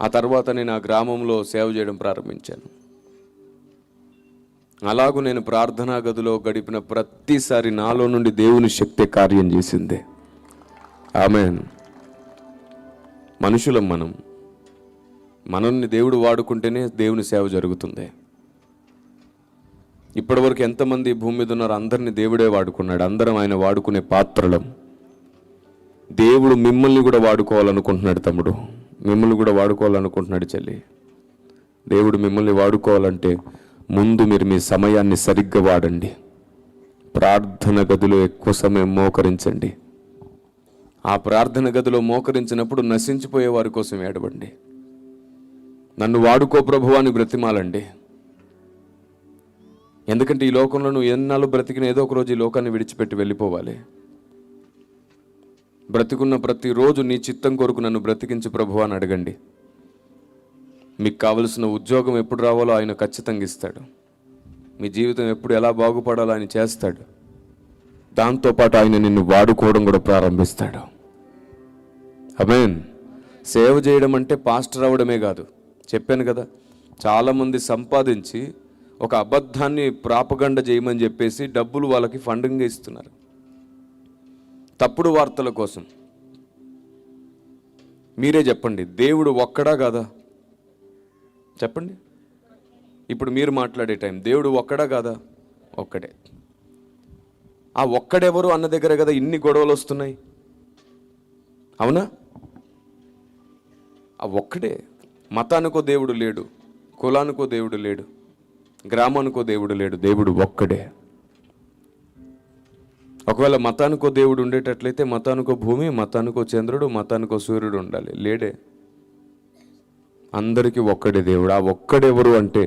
ఆ తర్వాత నేను ఆ గ్రామంలో సేవ చేయడం ప్రారంభించాను. అలాగూ నేను ప్రార్థనా గదిలో గడిపిన ప్రతిసారి నాలో నుండి దేవుని శక్తి కార్యం చేసింది. ఆమేన్. మనుషులం మనల్ని దేవుడు వాడుకుంటేనే దేవుని సేవ జరుగుతుంది. ఇప్పటివరకు ఎంతమంది భూమి మీద ఉన్నారో అందరినీ దేవుడే వాడుకున్నాడు. అందరం ఆయన వాడుకునే పాత్రలం. దేవుడు మిమ్మల్ని కూడా వాడుకోవాలనుకుంటున్నాడు తమ్ముడు, మిమ్మల్ని కూడా వాడుకోవాలనుకుంటున్నాడు చెల్లి. దేవుడు మిమ్మల్ని వాడుకోవాలంటే ముందు మీరు మీ సమయాన్ని సరిగ్గా వాడండి. ప్రార్థన గదిలో ఎక్కువ సమయం మోకరించండి. ఆ ప్రార్థన గదిలో మోకరించినప్పుడు నశించిపోయే వారి కోసం ఏడవండి. నన్ను వాడుకో ప్రభువా అని బ్రతిమాలండి. ఎందుకంటే ఈ లోకంలో నువ్వు ఎన్నాళ్ళు బ్రతికిన ఏదో ఒక రోజు ఈ లోకాన్ని విడిచిపెట్టి వెళ్ళిపోవాలి. బ్రతికున్న ప్రతిరోజు నీ చిత్తం కొరకు నన్ను బ్రతికించి ప్రభువా అని అడగండి. మీకు కావలసిన ఉద్యోగం ఎప్పుడు రావాలో ఆయన ఖచ్చితంగా ఇస్తాడు. మీ జీవితం ఎప్పుడు ఎలా బాగుపడాలో ఆయన చేస్తాడు. దాంతోపాటు ఆయన నిన్ను వాడుకోవడం కూడా ప్రారంభిస్తాడు. ఆమేన్. సేవ చేయడం అంటే పాస్టర్ అవ్వడమే కాదు. చెప్పాను కదా, చాలామంది సంపాదించి ఒక అబద్ధాన్ని ప్రాపగండ చేయమని చెప్పేసి డబ్బులు వాళ్ళకి ఫండింగ్ ఇస్తున్నారు, తప్పుడు వార్తల కోసం. మీరే చెప్పండి, దేవుడు ఒక్కడా కాదా? చెప్పండి. ఇప్పుడు మీరు మాట్లాడే టైం, దేవుడు ఒక్కడా కాదా? ఒక్కడే. ఆ ఒక్కడెవరు అన్న దగ్గర కదా ఇన్ని గొడవలు వస్తున్నాయి, అవునా? ఆ ఒక్కడే. మతానికో దేవుడు లేడు, కులానికో దేవుడు లేడు, గ్రామానికో దేవుడు లేడు. దేవుడు ఒక్కడే. ఒకవేళ మతానికో దేవుడు ఉండేటట్లయితే మతానికో భూమి, మతానికో చంద్రుడు, మతానికో సూర్యుడు ఉండాలి. లేడే. అందరికీ ఒక్కడే దేవుడు. ఆ ఒక్కడెవరు అంటే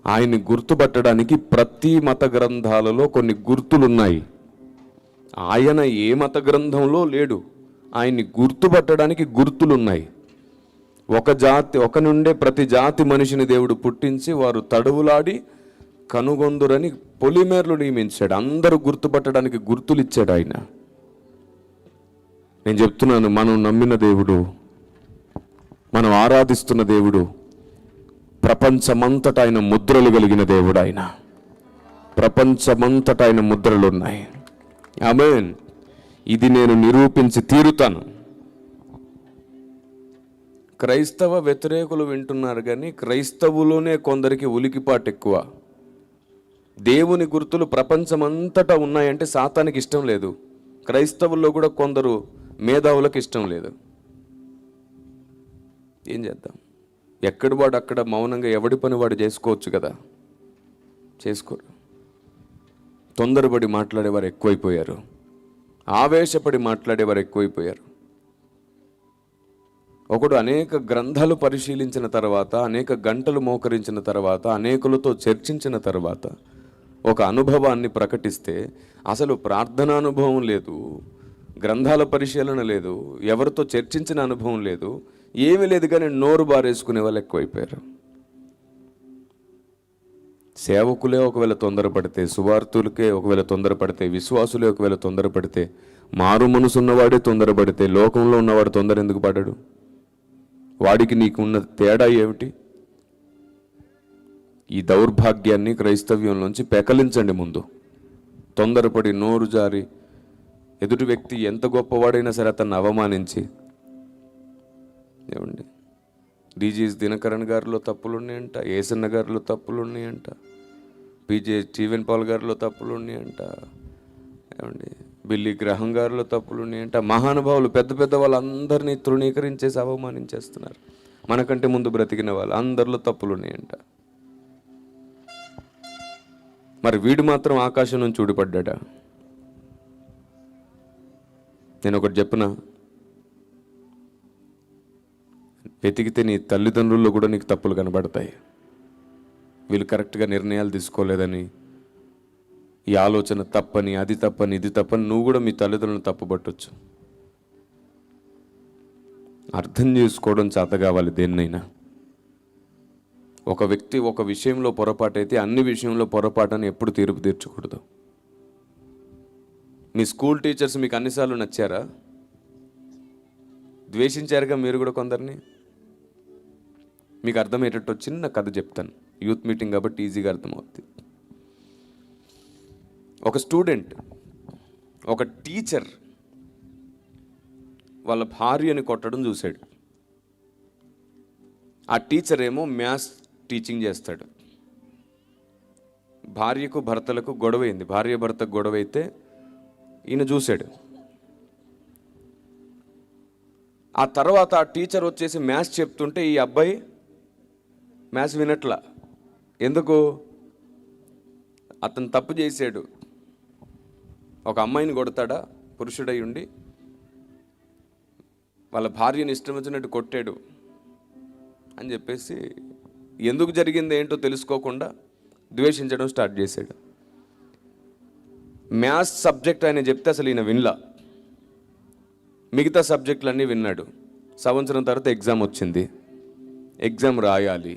ఆయన్ని గుర్తుపట్టడానికి ప్రతి మత గ్రంథాలలో కొన్ని గుర్తులున్నాయి. ఆయన ఏ మత గ్రంథంలో లేడు, ఆయన్ని గుర్తుపట్టడానికి గుర్తులున్నాయి. ఒక నుండే ప్రతి జాతి మనిషిని దేవుడు పుట్టించి వారు తడువులాడి కనుగొందురని పొలిమేర్లు నియమించాడు. అందరూ గుర్తుపట్టడానికి గుర్తులు ఇచ్చాడు ఆయన. నేను చెప్తున్నాను, మనం నమ్మిన దేవుడు, మనం ఆరాధిస్తున్న దేవుడు ప్రపంచమంతటా ఆయన ముద్రలు కలిగిన దేవుడు. ఆయన ప్రపంచమంతటా ఆయన ముద్రలు ఉన్నాయి. ఆమేన్. ఇది నేను నిరూపించి తీరుతాను. క్రైస్తవ వ్యతిరేకులు వింటున్నారు కానీ క్రైస్తవులోనే కొందరికి ఉలికిపాటు ఎక్కువ. దేవుని గుర్తులు ప్రపంచమంతటా ఉన్నాయంటే సాతానికి ఇష్టం లేదు. క్రైస్తవుల్లో కూడా కొందరు మేధావులకు ఇష్టం లేదు. ఏం చేద్దాం? ఎక్కడి వాడు అక్కడ మౌనంగా ఎవడి పని వాడు చేసుకోవచ్చు కదా, చేసుకోరు. తొందరపడి మాట్లాడేవారు ఎక్కువైపోయారు, ఆవేశపడి మాట్లాడేవారు ఎక్కువైపోయారు. ఒకడు అనేక గ్రంథాలు పరిశీలించిన తర్వాత, అనేక గంటలు మోకరించిన తర్వాత, అనేకులతో చర్చించిన తర్వాత ఒక అనుభవాన్ని ప్రకటిస్తే అసలు ప్రార్థనా అనుభవం లేదు, గ్రంథాల పరిశీలన లేదు, ఎవరితో చర్చించిన అనుభవం లేదు, ఏమీ లేదు, కానీ నోరు బారేసుకునే వాళ్ళు ఎక్కువైపోయారు. సేవకులే ఒకవేళ తొందరపడితే, సువార్తులకే ఒకవేళ తొందరపడితే, విశ్వాసులే ఒకవేళ తొందరపడితే, మారు మనసు ఉన్నవాడే తొందరపడితే, లోకంలో ఉన్నవాడు తొందర ఎందుకు పడడు? వాడికి నీకున్న తేడా ఏమిటి? ఈ దౌర్భాగ్యాన్ని క్రైస్తవ్యంలోంచి పెకలించండి. ముందు తొందరపడి నోరు జారి ఎదుటి వ్యక్తి ఎంత గొప్పవాడైనా సరే అతన్ని అవమానించి, ఏమండి డీజీఎస్ దినకరణ్ గారిలో తప్పులు ఉన్నాయంట, ఏసన్న గారిలో తప్పులు ఉన్నాయంట, పీజే స్టీవెన్ పాల్ గారిలో తప్పులు ఉన్నాయంట, ఏమండి బిల్లీ గ్రహం గారిలో తప్పులు ఉన్నాయంట. మహానుభావులు పెద్ద పెద్ద వాళ్ళందరినీ తృణీకరించేసి అవమానించేస్తున్నారు. మనకంటే ముందు బ్రతికిన వాళ్ళు అందరిలో తప్పులు ఉన్నాయంట. మరి వీడు మాత్రం ఆకాశం నుంచి ఊడిపడ్డా? నేను ఒకటి చెప్పనా, వెతికితే నీ తల్లిదండ్రుల్లో కూడా నీకు తప్పులు కనబడతాయి. వీళ్ళు కరెక్ట్గా నిర్ణయాలు తీసుకోలేదని, ఈ ఆలోచన తప్పని, అది తప్పని, ఇది తప్పని నువ్వు కూడా మీ తల్లిదండ్రులను తప్పుపట్టొచ్చు. అర్థం చేసుకోవడం చేత కావాలి దేన్నైనా. ఒక వ్యక్తి ఒక విషయంలో పొరపాటు అయితే అన్ని విషయంలో పొరపాటుని ఎప్పుడు తీర్పు తీర్చకూడదు. మీ స్కూల్ టీచర్స్ మీకు అన్నిసార్లు నచ్చారా? ద్వేషించారుగా మీరు కూడా కొందరిని. మీకు అర్థమయ్యేటట్టు చిన్న కథ చెప్తాను, యూత్ మీటింగ్ కాబట్టి ఈజీగా అర్థమవుతుంది. ఒక స్టూడెంట్ ఒక టీచర్ వాళ్ళ భార్యని కొట్టడం చూశాడు. ఆ టీచర్ ఏమో మ్యాథ్స్ టీచింగ్ చేస్తాడు. భార్యకు భర్తలకు గొడవైంది, భార్య భర్తకు గొడవ అయితే ఈయన చూశాడు. ఆ తర్వాత ఆ టీచర్ వచ్చేసి మ్యాథ్స్ చెప్తుంటే ఈ అబ్బాయి మ్యాథ్స్ వినట్లా. ఎందుకు? అతను తప్పు చేశాడు. ఒక అమ్మాయిని కొడతాడా పురుషుడై ఉండి? వాళ్ళ భార్యని ఇష్టం వచ్చినట్టు కొట్టాడు అని చెప్పేసి ఎందుకు జరిగింది ఏంటో తెలుసుకోకుండా ద్వేషించడం స్టార్ట్ చేశాడు. మ్యాథ్స్ సబ్జెక్ట్ ఆయన చెప్తే అసలు ఈయన వినలా, మిగతా సబ్జెక్టులన్నీ విన్నాడు. సంవత్సరం తర్వాత ఎగ్జామ్ వచ్చింది, ఎగ్జామ్ రాయాలి,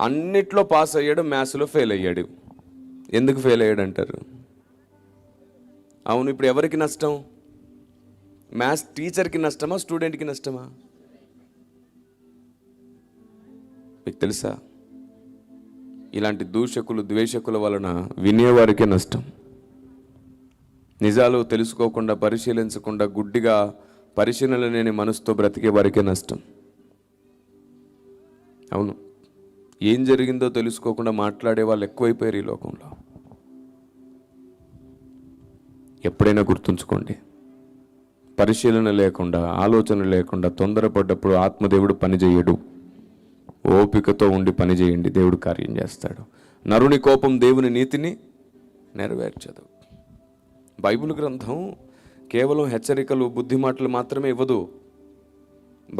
అన్నిట్లో పాస్ అయ్యాడు, మ్యాథ్స్లో ఫెయిల్ అయ్యాడు. ఎందుకు ఫెయిల్ అయ్యాడు అంటారు? అవును, ఇప్పుడు ఎవరికి నష్టం? మ్యాథ్స్ టీచర్కి నష్టమా, స్టూడెంట్కి నష్టమా? మీకు తెలుసా, ఇలాంటి దూషకులు ద్వేషకుల వలన వినేవారికే నష్టం. నిజాలు తెలుసుకోకుండా, పరిశీలించకుండా, గుడ్డిగా పరిశీలన లేని మనసుతో బ్రతికే వారికే నష్టం. అవును, ఏం జరిగిందో తెలుసుకోకుండా మాట్లాడే వాళ్ళు ఎక్కువైపోయారు ఈ లోకంలో. ఎప్పుడైనా గుర్తుంచుకోండి, పరిశీలన లేకుండా, ఆలోచన లేకుండా తొందరపడ్డప్పుడు ఆత్మదేవుడు పనిచేయడు. ఓపికతో ఉండి పని చేయండి, దేవుడు కార్యం చేస్తాడు. నరుని కోపం దేవుని నీతిని నెరవేర్చదు. బైబిల్ గ్రంథం కేవలం హెచ్చరికలు, బుద్ధి మాటలు మాత్రమే ఇవ్వదు.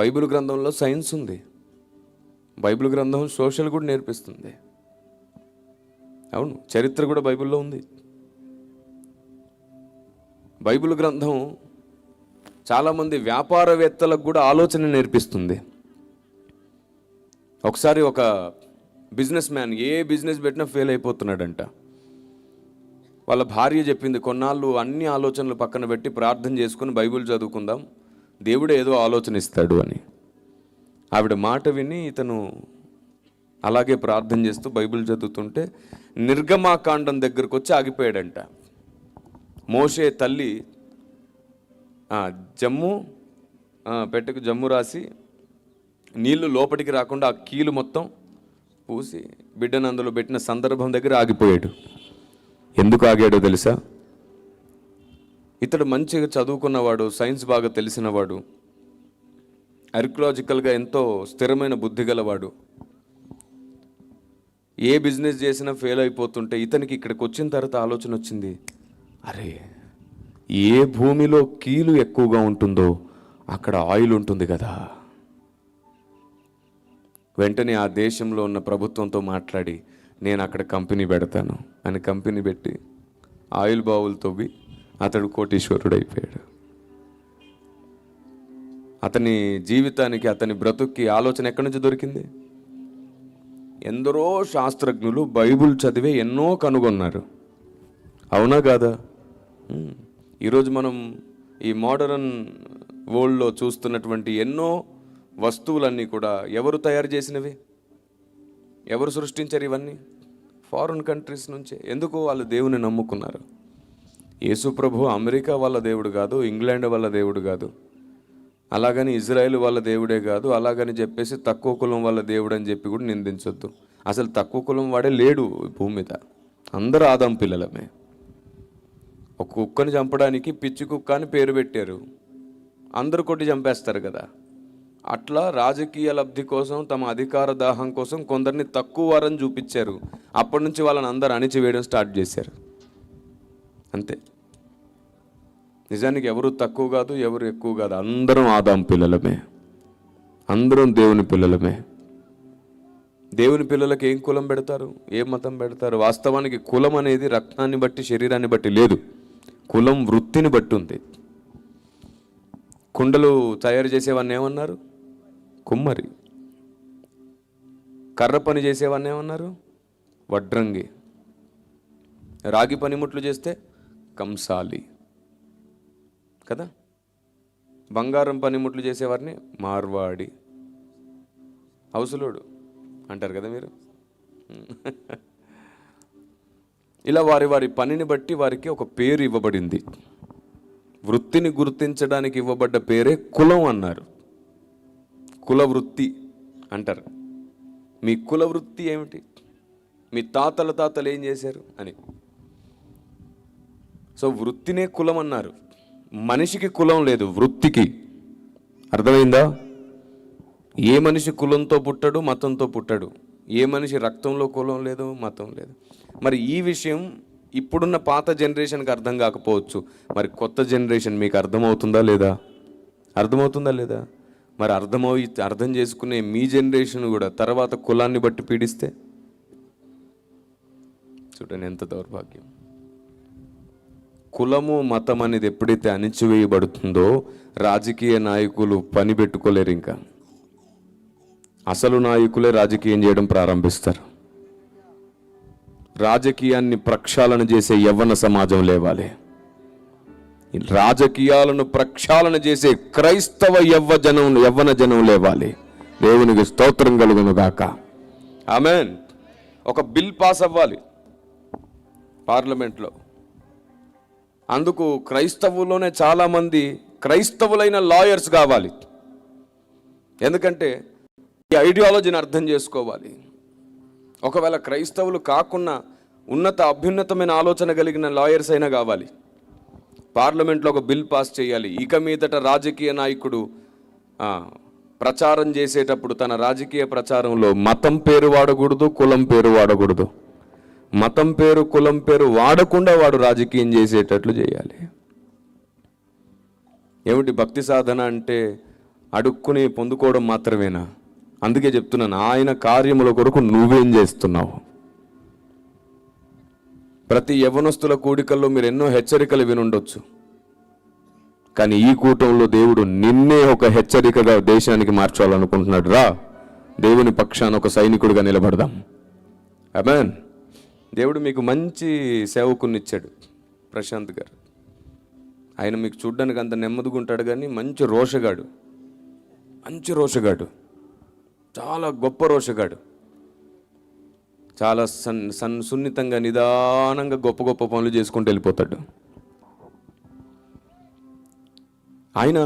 బైబిల్ గ్రంథంలో సైన్స్ ఉంది. బైబిల్ గ్రంథం సోషల్ కూడా నేర్పిస్తుంది. అవును, చరిత్ర కూడా బైబిల్లో ఉంది. బైబిల్ గ్రంథం చాలామంది వ్యాపారవేత్తలకు కూడా ఆలోచన నేర్పిస్తుంది. ఒకసారి ఒక బిజినెస్ మ్యాన్ ఏ బిజినెస్ పెట్టినా ఫెయిల్ అయిపోతున్నాడంట. వాళ్ళ భార్య చెప్పింది, కొన్నాళ్ళు అన్ని ఆలోచనలు పక్కన పెట్టి ప్రార్థన చేసుకుని బైబిల్ చదువుకుందాం, దేవుడు ఏదో ఆలోచన ఇస్తాడు అని. ఆవిడ మాట విని ఇతను అలాగే ప్రార్థన చేస్తూ బైబిల్ చదువుతుంటే నిర్గమాకాండం దగ్గరకు వచ్చి ఆగిపోయాడంట. మోషే తల్లి పెట్టెకు జమ్ము రాసి నీళ్లు లోపలికి రాకుండా ఆ కీలు మొత్తం పూసి బిడ్డను అందులో పెట్టిన సందర్భం దగ్గర ఆగిపోయాడు. ఎందుకు ఆగాడో తెలుసా? ఇతడు మంచిగా చదువుకున్నవాడు, సైన్స్ బాగా తెలిసినవాడు, ఆర్కియలాజికల్గా ఎంతో స్థిరమైన బుద్ధి గలవాడు. ఏ బిజినెస్ చేసినా ఫెయిల్ అయిపోతుంటే ఇతనికి ఇక్కడికి వచ్చిన తర్వాత ఆలోచన వచ్చింది, అరే ఏ భూమిలో కీలు ఎక్కువగా ఉంటుందో అక్కడ ఆయిల్ ఉంటుంది కదా. వెంటనే ఆ దేశంలో ఉన్న ప్రభుత్వంతో మాట్లాడి నేను అక్కడ కంపెనీ పెడతాను అని కంపెనీ పెట్టి ఆయిల్ బావులు తవ్వి అతడు కోటీశ్వరుడు అయిపోయాడు. అతని జీవితానికి, అతని బ్రతుక్కి ఆలోచన ఎక్కడి నుంచి దొరికింది? ఎందరో శాస్త్రజ్ఞులు బైబిల్ చదివే ఎన్నో కనుగొన్నారు. అవునా కాదా? ఈరోజు మనం ఈ మోడర్న్ వరల్డ్లో చూస్తున్నటువంటి ఎన్నో వస్తువులన్నీ కూడా ఎవరు తయారు చేసినవి? ఎవరు సృష్టించారు ఇవన్నీ? ఫారిన్ కంట్రీస్ నుంచే. ఎందుకు? వాళ్ళు దేవుని నమ్ముకున్నారు. యేసు ప్రభు అమెరికా వాళ్ళ దేవుడు కాదు, ఇంగ్లాండ్ వాళ్ళ దేవుడు కాదు, అలాగని ఇజ్రాయెల్ వాళ్ళ దేవుడే కాదు, అలాగని చెప్పేసి తక్కువ కులం వాళ్ళ దేవుడు అని చెప్పి కూడా నిందించొద్దు. అసలు తక్కువ కులం వాడే లేడు భూమి మీద. అందరూ ఆదాం పిల్లలమే. ఒక కుక్కని చంపడానికి పిచ్చి కుక్క అని పేరు పెట్టారు, అందరూ కొట్టి చంపేస్తారు కదా. అట్లా రాజకీయ లబ్ధి కోసం, తమ అధికార దాహం కోసం కొందరిని తక్కువ వారని చూపించారు. అప్పటి నుంచి వాళ్ళని అందరూ అణిచివేయడం స్టార్ట్ చేశారు. అంతే. నిజానికి ఎవరు తక్కువ కాదు, ఎవరు ఎక్కువ కాదు, అందరం ఆదాం పిల్లలమే, అందరం దేవుని పిల్లలమే. దేవుని పిల్లలకి ఏం కులం పెడతారు, ఏ మతం పెడతారు? వాస్తవానికి కులం అనేది రక్తాన్ని బట్టి, శరీరాన్ని బట్టి లేదు. కులం వృత్తిని బట్టి ఉంది. కుండలు తయారు చేసేవాన్ని ఏమన్నారు? కుమ్మరి. కర్ర పని చేసేవాన్ని ఏమన్నారు? వడ్రంగి. రాగి పనిముట్లు చేస్తే కంసాలి కదా. బంగారం పనిముట్లు చేసేవారిని మార్వాడి, హౌసులోడు అంటారు కదా మీరు. ఇలా వారి వారి పనిని బట్టి వారికి ఒక పేరు ఇవ్వబడింది. వృత్తిని గుర్తించడానికి ఇవ్వబడ్డ పేరే కులం అన్నారు. కుల వృత్తి అంటారు. మీ కుల వృత్తి ఏమిటి? మీ తాతలు ఏం చేశారు అని. సో వృత్తినే కులం అన్నారు. మనిషికి కులం లేదు, వృత్తికి. అర్థమైందా? ఏ మనిషి కులంతో పుట్టాడు, మతంతో పుట్టాడు. ఏ మనిషి రక్తంలో కులం లేదు, మతం లేదు. మరి ఈ విషయం ఇప్పుడున్న పాత జనరేషన్కి అర్థం కాకపోవచ్చు, మరి కొత్త జనరేషన్ మీకు అర్థమవుతుందా లేదా? అర్థమవుతుందా లేదా? మరి అర్థం చేసుకునే మీ జనరేషన్ కూడా తర్వాత కులాన్ని బట్టి పీడిస్తే చూడండి ఎంత దౌర్భాగ్యం. కులము మతం అనేది ఎప్పుడైతే అణిచివేయబడుతుందో రాజకీయ నాయకులు పని పెట్టుకోలేరు. ఇంకా అసలు నాయకులే రాజకీయం చేయడం ప్రారంభిస్తారు. రాజకీయాన్ని ప్రక్షాళన చేసే యవ్వన సమాజం లేవాలి. రాజకీయాలను ప్రక్షాళన చేసే క్రైస్తవ యవ్వన జనం లేవాలి. దేవునికి స్తోత్రం కలుగును గాక. ఆమేన్. ఒక బిల్ పాస్ అవ్వాలి పార్లమెంట్లో. అందుకు క్రైస్తవుల్లోనే చాలామంది క్రైస్తవులైన లాయర్స్ కావాలి. ఎందుకంటే ఈ ఐడియాలజీని అర్థం చేసుకోవాలి. ఒకవేళ క్రైస్తవులు కాకుండా అభ్యున్నతమైన ఆలోచన కలిగిన లాయర్స్ అయినా కావాలి. పార్లమెంట్లో ఒక బిల్ పాస్ చేయాలి. ఇక మీదట రాజకీయ నాయకుడు ప్రచారం చేసేటప్పుడు తన రాజకీయ ప్రచారంలో మతం పేరు వాడకూడదు, కులం పేరు వాడకూడదు. మతం పేరు, కులం పేరు వాడకుండా వాడు రాజకీయం చేసేటట్లు చేయాలి. ఏమిటి భక్తి సాధన అంటే? అడుక్కుని పొందుకోవడం మాత్రమేనా? అందుకే చెప్తున్నాను, ఆయన కార్యముల కొరకు నువ్వేం చేస్తున్నావు? ప్రతి యవ్వనస్తుల కూడికల్లో మీరు ఎన్నో హెచ్చరికలు వినుండొచ్చు, కానీ ఈ కూటంలో దేవుడు నిన్నే ఒక హెచ్చరికగా దేశానికి మార్చాలనుకుంటున్నాడు. రా, దేవుని పక్షాన ఒక సైనికుడిగా నిలబడదాం. ఆమేన్. దేవుడు మీకు మంచి సేవకునిచ్చాడు, ప్రశాంత్ గారు. ఆయన మీకు చూడ్డానికి అంత నెమ్మదిగా ఉంటాడు, కానీ మంచి రోషగాడు, చాలా గొప్ప రోషగాడు. చాలా సున్నితంగా, నిదానంగా గొప్ప గొప్ప పనులు చేసుకుంటూ వెళ్ళిపోతాడు. ఆయన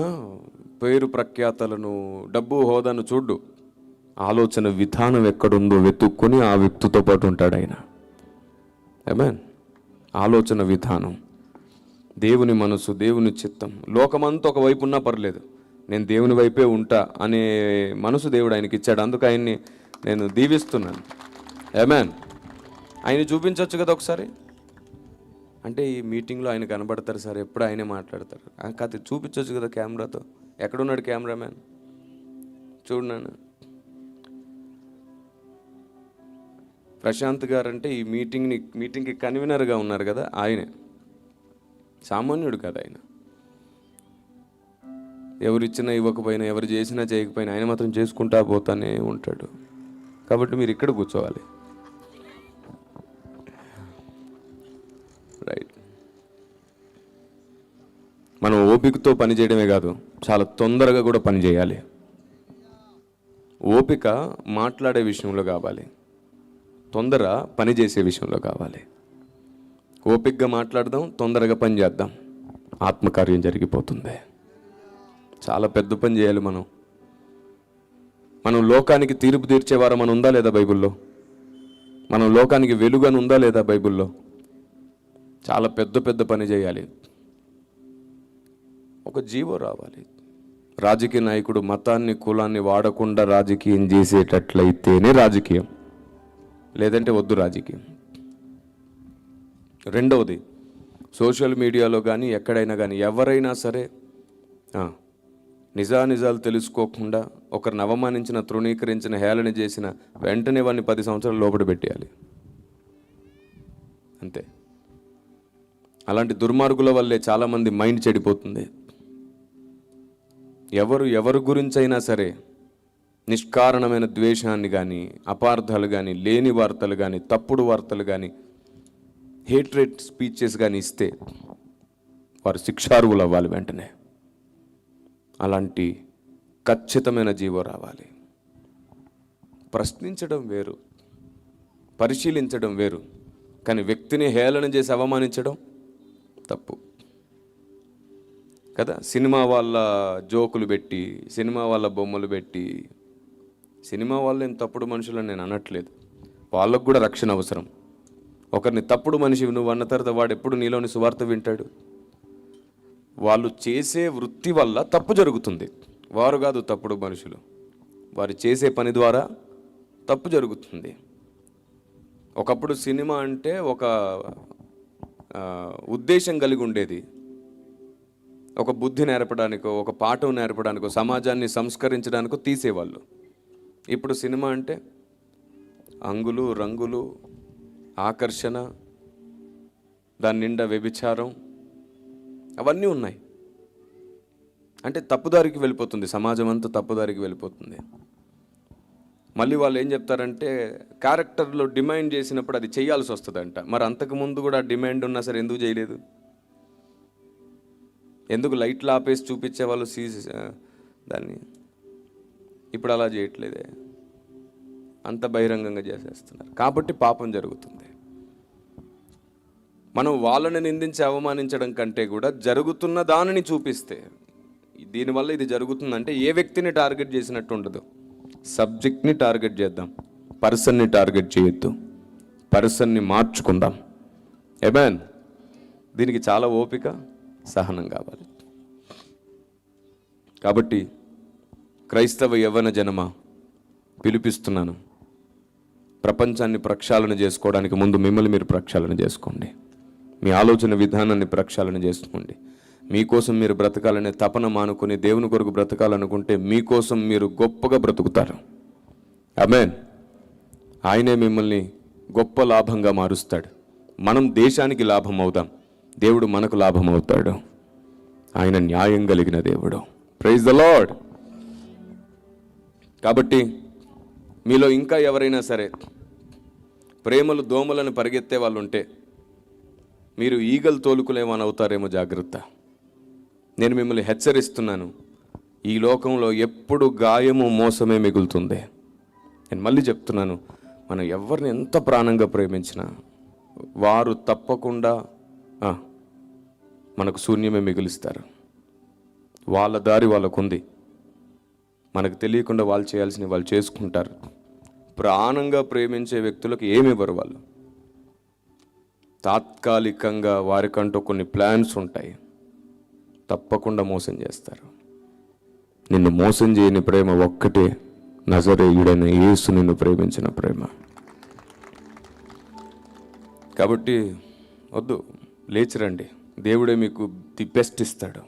పేరు ప్రఖ్యాతలను, డబ్బు, హోదాను చూడ్డు. ఆలోచన విధానం ఎక్కడుందో వెతుక్కొని ఆ వ్యక్తితో పాటు ఉంటాడు ఆయన. ఆమేన్. ఆలోచన విధానం, దేవుని మనసు, దేవుని చిత్తం. లోకమంతా ఒకవైపు ఉన్నా పర్లేదు, నేను దేవుని వైపే ఉంటా అనే మనసు దేవుడు ఆయనకి ఇచ్చాడు. అందుకు ఆయన్ని నేను దీవిస్తున్నాను. ఆమేన్. ఆయన చూపించవచ్చు కదా ఒకసారి. అంటే ఈ మీటింగ్లో ఆయన కనబడతారు సార్, ఎప్పుడు ఆయనే మాట్లాడతారు. కాదు, చూపించవచ్చు కదా కెమెరాతో. ఎక్కడున్నాడు కెమెరామ్యాన్? చూడన్నాను. ప్రశాంత్ గారు అంటే ఈ మీటింగ్కి కన్వీనర్గా ఉన్నారు కదా, ఆయనే. సామాన్యుడు కదా ఆయన. ఎవరు ఇచ్చినా ఇవ్వకపోయినా, ఎవరు చేసినా చేయకపోయినా ఆయన మాత్రం చేసుకుంటా పోతానే ఉంటాడు కాబట్టి మీరు ఇక్కడ కూర్చోవాలి. రైట్. మనం ఓపికతో పని చేయడమే కాదు, చాలా తొందరగా కూడా పని చేయాలి. ఓపిక మాట్లాడే విషయంలో కావాలి, తొందర పని చేసే విషయంలో కావాలి. ఓపికగా మాట్లాడదాం, తొందరగా పని చేద్దాం, ఆత్మకార్యం జరిగిపోతుంది. చాలా పెద్ద పని చేయాలి. మనం లోకానికి తీర్పు తీర్చేవారం మనం ఉందా లేదా బైబిల్లో? మనం లోకానికి వెలుగు అని ఉందా లేదా బైబిల్లో? చాలా పెద్ద పెద్ద పని చేయాలి. ఒక జీవో రావాలి. రాజకీయ నాయకుడు మతాన్ని కులాన్ని వాడకుండా రాజకీయం చేసేటట్లయితేనే రాజకీయం, లేదంటే వద్దు రాజకీయం. రెండవది, సోషల్ మీడియాలో కానీ ఎక్కడైనా కానీ ఎవరైనా సరే నిజానిజాలు తెలుసుకోకుండా ఒకరిని అవమానించిన, తృణీకరించిన, హేళన చేసిన వెంటనే వాడిని 10 సంవత్సరాల లోపల పెట్టేయాలి, అంతే. అలాంటి దుర్మార్గుల వల్లే చాలామంది మైండ్ చెడిపోతుంది. ఎవరి గురించి అయినా సరే నిష్కారణమైన ద్వేషాన్ని కానీ, అపార్థాలు కానీ, లేని వార్తలు కానీ, తప్పుడు వార్తలు కానీ, హేట్రేట్ స్పీచెస్ కానీ ఇస్తే వారు శిక్షార్హులు అవ్వాలి వెంటనే. అలాంటి ఖచ్చితమైన జీవో రావాలి. ప్రశ్నించడం వేరు, పరిశీలించడం వేరు, కానీ వ్యక్తిని హేళన చేసి అవమానించడం తప్పు కదా. సినిమా వాళ్ళ జోకులు పెట్టి, సినిమా వాళ్ళ బొమ్మలు పెట్టి, సినిమా వాళ్ళు ఏం తప్పుడు మనుషులని నేను అనట్లేదు, వాళ్ళకు కూడా రక్షణ అవసరం. ఒకరిని తప్పుడు మనిషి నువ్వు అన్న తర్వాత వాడు ఎప్పుడు నీలోని సువార్త వింటాడు? వాళ్ళు చేసే వృత్తి వల్ల తప్పు జరుగుతుంది, వారు కాదు తప్పుడు మనుషులు. వారు చేసే పని ద్వారా తప్పు జరుగుతుంది. ఒకప్పుడు సినిమా అంటే ఒక ఉద్దేశం కలిగి ఉండేది, ఒక బుద్ధి నేర్పడానికో, ఒక పాఠం నేర్పడానికో, సమాజాన్ని సంస్కరించడానికో తీసేవాళ్ళు. ఇప్పుడు సినిమా అంటే అంగులు, రంగులు, ఆకర్షణ, దాని నిండా వ్యభిచారం, అవన్నీ ఉన్నాయి. అంటే తప్పుదారికి వెళ్ళిపోతుంది, సమాజం అంతా తప్పుదారికి వెళ్ళిపోతుంది. మళ్ళీ వాళ్ళు ఏం చెప్తారంటే క్యారెక్టర్లో డిమాండ్ చేసినప్పుడు అది చేయాల్సి వస్తుందంట. మరి అంతకుముందు కూడా డిమాండ్ ఉన్నా సరే ఎందుకు చేయలేదు? ఎందుకు లైట్లు ఆపేసి చూపించేవాళ్ళు దాన్ని? ఇప్పుడు అలా చేయట్లేదే, అంత బహిరంగంగా చేసేస్తున్నారు. కాబట్టి పాపం జరుగుతుంది. మనం వాళ్ళని నిందించి అవమానించడం కంటే కూడా జరుగుతున్న దానిని చూపిస్తే, దీనివల్ల ఇది జరుగుతుందంటే ఏ వ్యక్తిని టార్గెట్ చేసినట్టు ఉండదు, సబ్జెక్ట్ని టార్గెట్ చేద్దాం, పర్సన్ని టార్గెట్ చేయొద్దు, పర్సన్ని మార్చుకుందాం. ఆమేన్. దీనికి చాలా ఓపిక, సహనం కావాలి. కాబట్టి క్రైస్తవ యవ్వన జనమా, పిలిపిస్తున్నాను, ప్రపంచాన్ని ప్రక్షాళన చేసుకోవడానికి ముందు మిమ్మల్ని మీరు ప్రక్షాళన చేసుకోండి. మీ ఆలోచన విధానాన్ని ప్రక్షాళన చేసుకోండి. మీకోసం మీరు బ్రతకాలనే తపన మానుకొని దేవుని కొరకు బ్రతకాలనుకుంటే మీకోసం మీరు గొప్పగా బ్రతుకుతారు. ఆమేన్. ఆయనే మిమ్మల్ని గొప్ప లాభంగా మారుస్తాడు. మనం దేశానికి లాభం అవుదాం, దేవుడు మనకు లాభం అవుతాడు. ఆయన న్యాయం కలిగిన దేవుడు. Praise the lord. కాబట్టి మీలో ఇంకా ఎవరైనా సరే ప్రేమలు దోమలను పరిగెత్తే వాళ్ళు ఉంటే మీరు ఈగలు తోలుకులేమని అవుతారేమో, జాగ్రత్త. నేను మిమ్మల్ని హెచ్చరిస్తున్నాను, ఈ లోకంలో ఎప్పుడు గాయము, మోసమే మిగులుతుంది. నేను మళ్ళీ చెప్తున్నాను, మనం ఎవరిని ఎంత ప్రాణంగా ప్రేమించినా వారు తప్పకుండా మనకు శూన్యమే మిగులుస్తారు. వాళ్ళ దారి వాళ్ళకుంది, మనకు తెలియకుండా వాళ్ళు చేయాల్సినవి వాళ్ళు చేసుకుంటారు. ప్రాణంగా ప్రేమించే వ్యక్తులకు ఏమి ఇవ్వరు వాళ్ళు. తాత్కాలికంగా వారికంటూ కొన్ని ప్లాన్స్ ఉంటాయి, తప్పకుండా మోసం చేస్తారు. నిన్ను మోసం చేయని ప్రేమ ఒక్కటే, నజరేయుడైన యేసు నిన్ను ప్రేమించిన ప్రేమ. కాబట్టి వద్దు, లేచిరండి. దేవుడే మీకు ది బెస్ట్ ఇస్తాడు,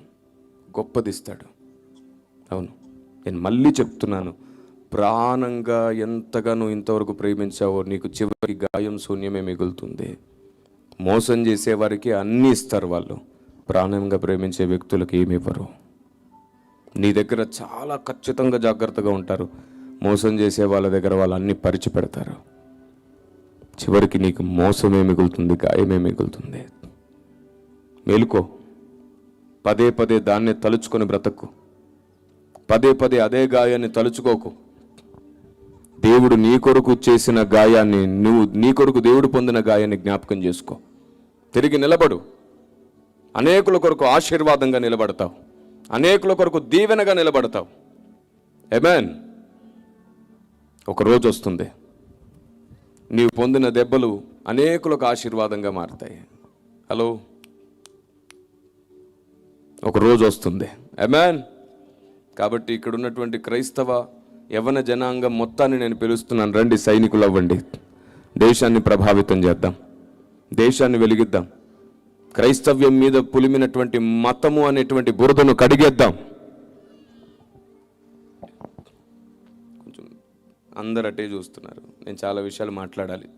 గొప్పది ఇస్తాడు. అవును, నేను మళ్ళీ చెప్తున్నాను, ప్రాణంగా ఎంతగా నువ్వు ఇంతవరకు ప్రేమించావో నీకు చివరికి గాయం, శూన్యమే మిగులుతుంది. మోసం చేసేవారికి అన్నీ ఇస్తారు వాళ్ళు, ప్రాణంగా ప్రేమించే వ్యక్తులకు ఏమి ఇవ్వరు. నీ దగ్గర చాలా ఖచ్చితంగా జాగ్రత్తగా ఉంటారు, మోసం చేసే వాళ్ళ దగ్గర వాళ్ళు అన్నీ పరిచి పెడతారు. చివరికి నీకు మోసమే మిగులుతుంది, గాయమే మిగులుతుంది. మేలుకో. పదే పదే దాన్నే తలుచుకొని బ్రతకు. పదే పదే అదే గాయాన్ని తలుచుకోకు. దేవుడు నీ కొరకు చేసిన గాయాన్ని, నీ కొరకు దేవుడు పొందిన గాయాన్ని జ్ఞాపకం చేసుకో. తిరిగి నిలబడు. అనేకుల కొరకు ఆశీర్వాదంగా నిలబడతావు. అనేకుల కొరకు దీవెనగా నిలబడతావు. ఆమేన్. ఒక రోజు వస్తుంది, నీవు పొందిన దెబ్బలు అనేకులకు ఆశీర్వాదంగా మారుతాయి. హలో, ఒక రోజు వస్తుంది. ఆమేన్. కాబట్టి ఇక్కడ ఉన్నటువంటి క్రైస్తవ యవ్వన జనాంగం మొత్తాన్ని నేను పిలుస్తున్నాను. రండి, సైనికులు అవ్వండి. దేశాన్ని ప్రభావితం చేద్దాం, దేశాన్ని వెలిగిద్దాం. క్రైస్తవ్యం మీద పులిమినటువంటి మతము అనేటువంటి బురదను కడిగేద్దాం. కొంచెం అందరు అటే చూస్తున్నారు. నేను చాలా విషయాలు మాట్లాడాలి.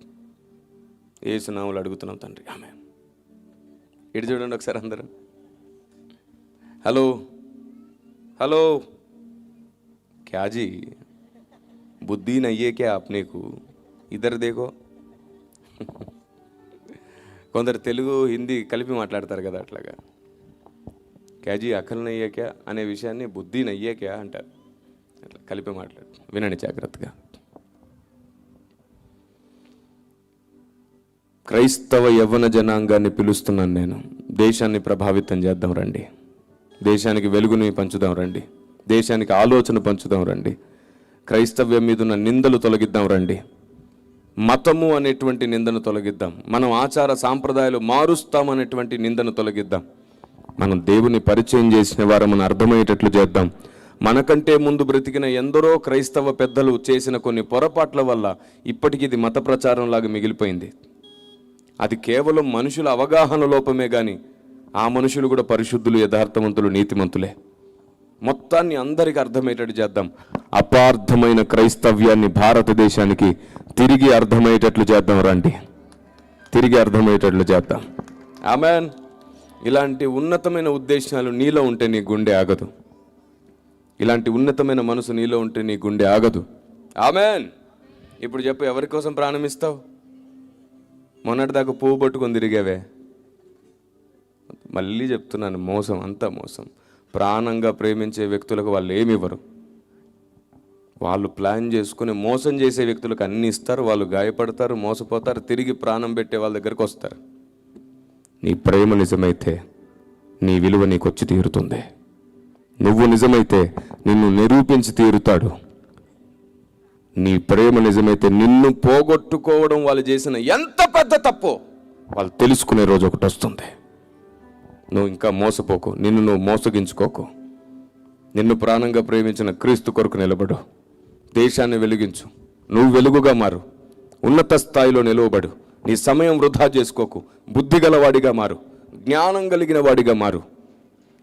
యేసు నామములో అడుగుతున్నాం తండ్రి, ఆమేన్. ఇటు చూడండి ఒకసారి అందరూ. హలో హలో, क्या जी, बुद्धि नहीं है क्या आपने को? इधर देखो. కొందరు తెలుగు హిందీ కలిపి మాట్లాడతారు కదా, అట్లాగా క్యాజీ అక్కలు నయ్యే క్యా అనే విషయాన్ని బుద్ధి నయ్యే క్యా అంటారు. అట్లా కలిపి మాట్లాడు. వినండి జాగ్రత్తగా. క్రైస్తవ యవ్వన జనాంగాన్ని పిలుస్తున్నాను నేను. దేశాన్ని ప్రభావితం చేద్దాం రండి. దేశానికి వెలుగుని పంచుదాం రండి. దేశానికి ఆలోచన పంచుదాం రండి. క్రైస్తవ్యం మీద ఉన్న నిందలు తొలగిద్దాం రండి. మతము అనేటువంటి నిందను తొలగిద్దాం. మనం ఆచార సాంప్రదాయాలు మారుస్తామనేటువంటి నిందను తొలగిద్దాం. మనం దేవుని పరిచయం చేసిన వారు మనం అర్థమయ్యేటట్లు చేద్దాం. మనకంటే ముందు బ్రతికిన ఎందరో క్రైస్తవ పెద్దలు చేసిన కొన్ని పొరపాట్ల వల్ల ఇప్పటికీ ఇది మత ప్రచారం లాగా మిగిలిపోయింది. అది కేవలం మనుషుల అవగాహన లోపమే కానీ ఆ మనుషులు కూడా పరిశుద్ధులు, యథార్థవంతులు, నీతిమంతులే. మొత్తాన్ని అందరికీ అర్థమయ్యేటట్టు చేద్దాం. అపార్థమైన క్రైస్తవ్యాన్ని భారతదేశానికి తిరిగి అర్థమయ్యేటట్లు చేద్దాం రండి. తిరిగి అర్థమయ్యేటట్లు చేద్దాం. ఆమేన్. ఇలాంటి ఉన్నతమైన ఉద్దేశాలు నీలో ఉంటే నీ గుండె ఆగదు. ఇలాంటి ఉన్నతమైన మనసు నీలో ఉంటే నీ గుండె ఆగదు. ఆమేన్. ఇప్పుడు చెప్పు, ఎవరి కోసం ప్రాణం ఇస్తావు? మొన్నటిదాకా పువ్వు పట్టుకొని తిరిగావే. మళ్ళీ చెప్తున్నాను, మోసం, అంతా మోసం. ప్రాణంగా ప్రేమించే వ్యక్తులకు వాళ్ళు ఏమి ఇవ్వరు. వాళ్ళు ప్లాన్ చేసుకుని మోసం చేసే వ్యక్తులకు అన్నీ ఇస్తారు. వాళ్ళు గాయపడతారు, మోసపోతారు, తిరిగి ప్రాణం పెట్టే వాళ్ళ దగ్గరకు వస్తారు. నీ ప్రేమ నిజమైతే నీ విలువ నీకు వచ్చి తీరుతుంది. నువ్వు నిజమైతే నిన్ను నిరూపించి తీరుతాడు. నీ ప్రేమ నిజమైతే నిన్ను పోగొట్టుకోవడం వాళ్ళు చేసిన ఎంత పెద్ద తప్పో వాళ్ళు తెలుసుకునే రోజు ఒకటి వస్తుంది. నువ్వు ఇంకా మోసపోకు, నిన్ను నువ్వు మోసగించుకోకు. నిన్ను ప్రాణంగా ప్రేమించిన క్రీస్తు కొరకు నిలబడు. దేశాన్ని వెలిగించు. నువ్వు వెలుగుగా మారు. ఉన్నత స్థాయిలో నిలవబడు. నీ సమయం వృధా చేసుకోకు. బుద్ధి గలవాడిగా మారు. జ్ఞానం కలిగిన వాడిగా మారు.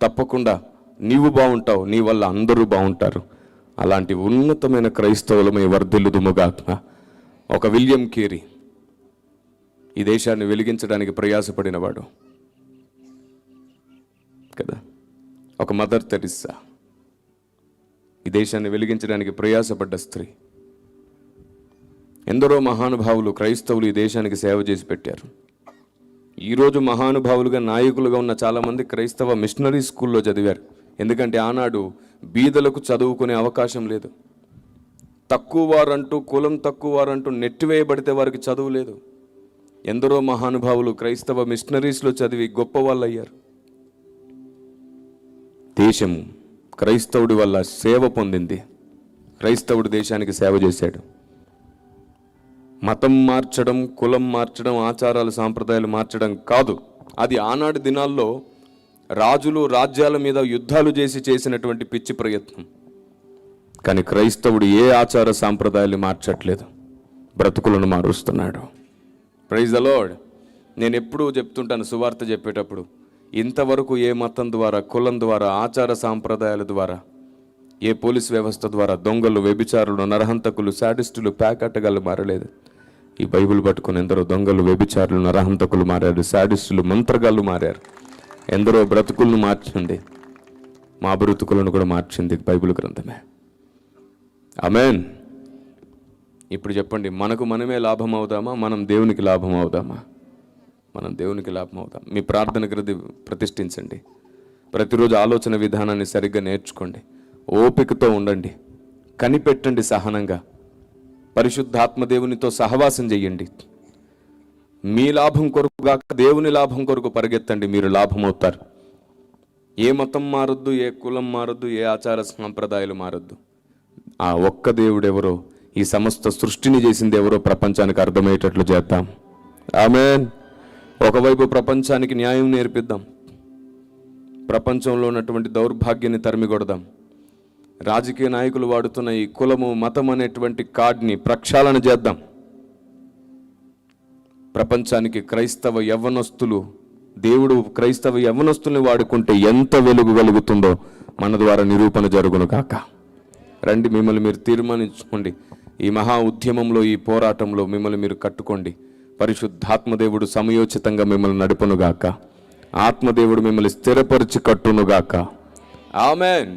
తప్పకుండా నీవు బాగుంటావు, నీ వల్ల అందరూ బాగుంటారు. అలాంటి ఉన్నతమైన క్రైస్తవులమై వర్ధిల్లుదుముగాక. ఒక విలియం కేరీ ఈ దేశాన్ని వెలిగించడానికి ప్రయాసపడినవాడు కదా. ఒక మదర్ తెరిస్సా ఈ దేశాన్ని వెలిగించడానికి ప్రయాసపడ్డ స్త్రీ. ఎందరో మహానుభావులు క్రైస్తవులు ఈ దేశానికి సేవ చేసి పెట్టారు. ఈరోజు మహానుభావులుగా, నాయకులుగా ఉన్న చాలామంది క్రైస్తవ మిషనరీ స్కూల్లో చదివారు. ఎందుకంటే ఆనాడు బీదలకు చదువుకునే అవకాశం లేదు. తక్కువ వారంటూ, కులం తక్కువ వారంటూ నెట్టివేయబడితే వారికి చదువు లేదు. ఎందరో మహానుభావులు క్రైస్తవ మిషనరీస్లో చదివి గొప్ప వాళ్ళు అయ్యారు. దేశము క్రైస్తవుడి వల్ల సేవ పొందింది. క్రైస్తవుడు దేశానికి సేవ చేశాడు. మతం మార్చడం, కులం మార్చడం, ఆచారాలు సాంప్రదాయాలు మార్చడం కాదు. అది ఆనాటి దినాల్లో రాజులు రాజ్యాల మీద యుద్ధాలు చేసి చేసినటువంటి పిచ్చి ప్రయత్నం. కానీ క్రైస్తవుడు ఏ ఆచార సాంప్రదాయాలు మార్చట్లేదు, బ్రతుకులను మారుస్తున్నాడు. Praise the lord. నేను ఎప్పుడూ చెప్తుంటాను సువార్త చెప్పేటప్పుడు, ఇంతవరకు ఏ మతం ద్వారా, కులం ద్వారా, ఆచార సాంప్రదాయాల ద్వారా, ఏ పోలీస్ వ్యవస్థ ద్వారా దొంగలు, వ్యభిచారులు, నరహంతకులు, శాడిస్టులు, ప్యాకట్టగాళ్ళు మారలేదు. ఈ బైబిల్ పట్టుకుని ఎందరో దొంగలు, వ్యభిచారులు, నరహంతకులు మారారు, శాడిస్టులు, మంత్రగాళ్ళు మారారు. ఎందరో బ్రతుకులను మార్చింది. మా బ్రతుకులను కూడా మార్చింది బైబిల్ గ్రంథమే. ఆమేన్. ఇప్పుడు చెప్పండి, మనకు మనమే లాభం అవుదామా, మనం దేవునికి లాభం అవుదామా? మనం దేవునికి లాభం అవుదాం. మీ ప్రార్థన గది ప్రతిష్ఠించండి. ప్రతిరోజు ఆలోచన విధానాన్ని సరిగ్గా నేర్చుకోండి. ఓపికతో ఉండండి. కనిపెట్టండి సహనంగా. పరిశుద్ధాత్మ దేవునితో సహవాసం చెయ్యండి. మీ లాభం కొరకు కాక దేవుని లాభం కొరకు పరిగెత్తండి. మీరు లాభం అవుతారు. ఏ మతం మారొద్దు, ఏ కులం మారొద్దు, ఏ ఆచార సాంప్రదాయాలు మారొద్దు. ఆ ఒక్క దేవుడెవరో, ఈ సమస్త సృష్టిని చేసింది ఎవరో ప్రపంచానికి అర్థమయ్యేటట్లు చేద్దాం. ఆమేన్. ఒకవైపు ప్రపంచానికి న్యాయం నేర్పిద్దాం. ప్రపంచంలో ఉన్నటువంటి దౌర్భాగ్యాన్ని తరిమికొడదాం. రాజకీయ నాయకులు వాడుతున్న ఈ కులము మతం అనేటువంటి కార్డ్ని ప్రక్షాళన చేద్దాం. ప్రపంచానికి క్రైస్తవ యవ్వనస్తులు, దేవుడు క్రైస్తవ యవ్వనస్తుల్ని వాడుకుంటే ఎంత వెలుగు కలుగుతుందో మన ద్వారా నిరూపణ జరుగును కాక. రండి, మిమ్మల్ని మీరు తీర్మానించుకోండి. ఈ మహా ఉద్యమంలో, ఈ పోరాటంలో మిమ్మల్ని మీరు కట్టుకోండి. పరిశుద్ధాత్మదేవుడు సమయోచితంగా మిమ్మల్ని నడుపునుగాక. ఆత్మదేవుడు మిమ్మల్ని స్థిరపరిచి కట్టునుగాక. ఆమేన్.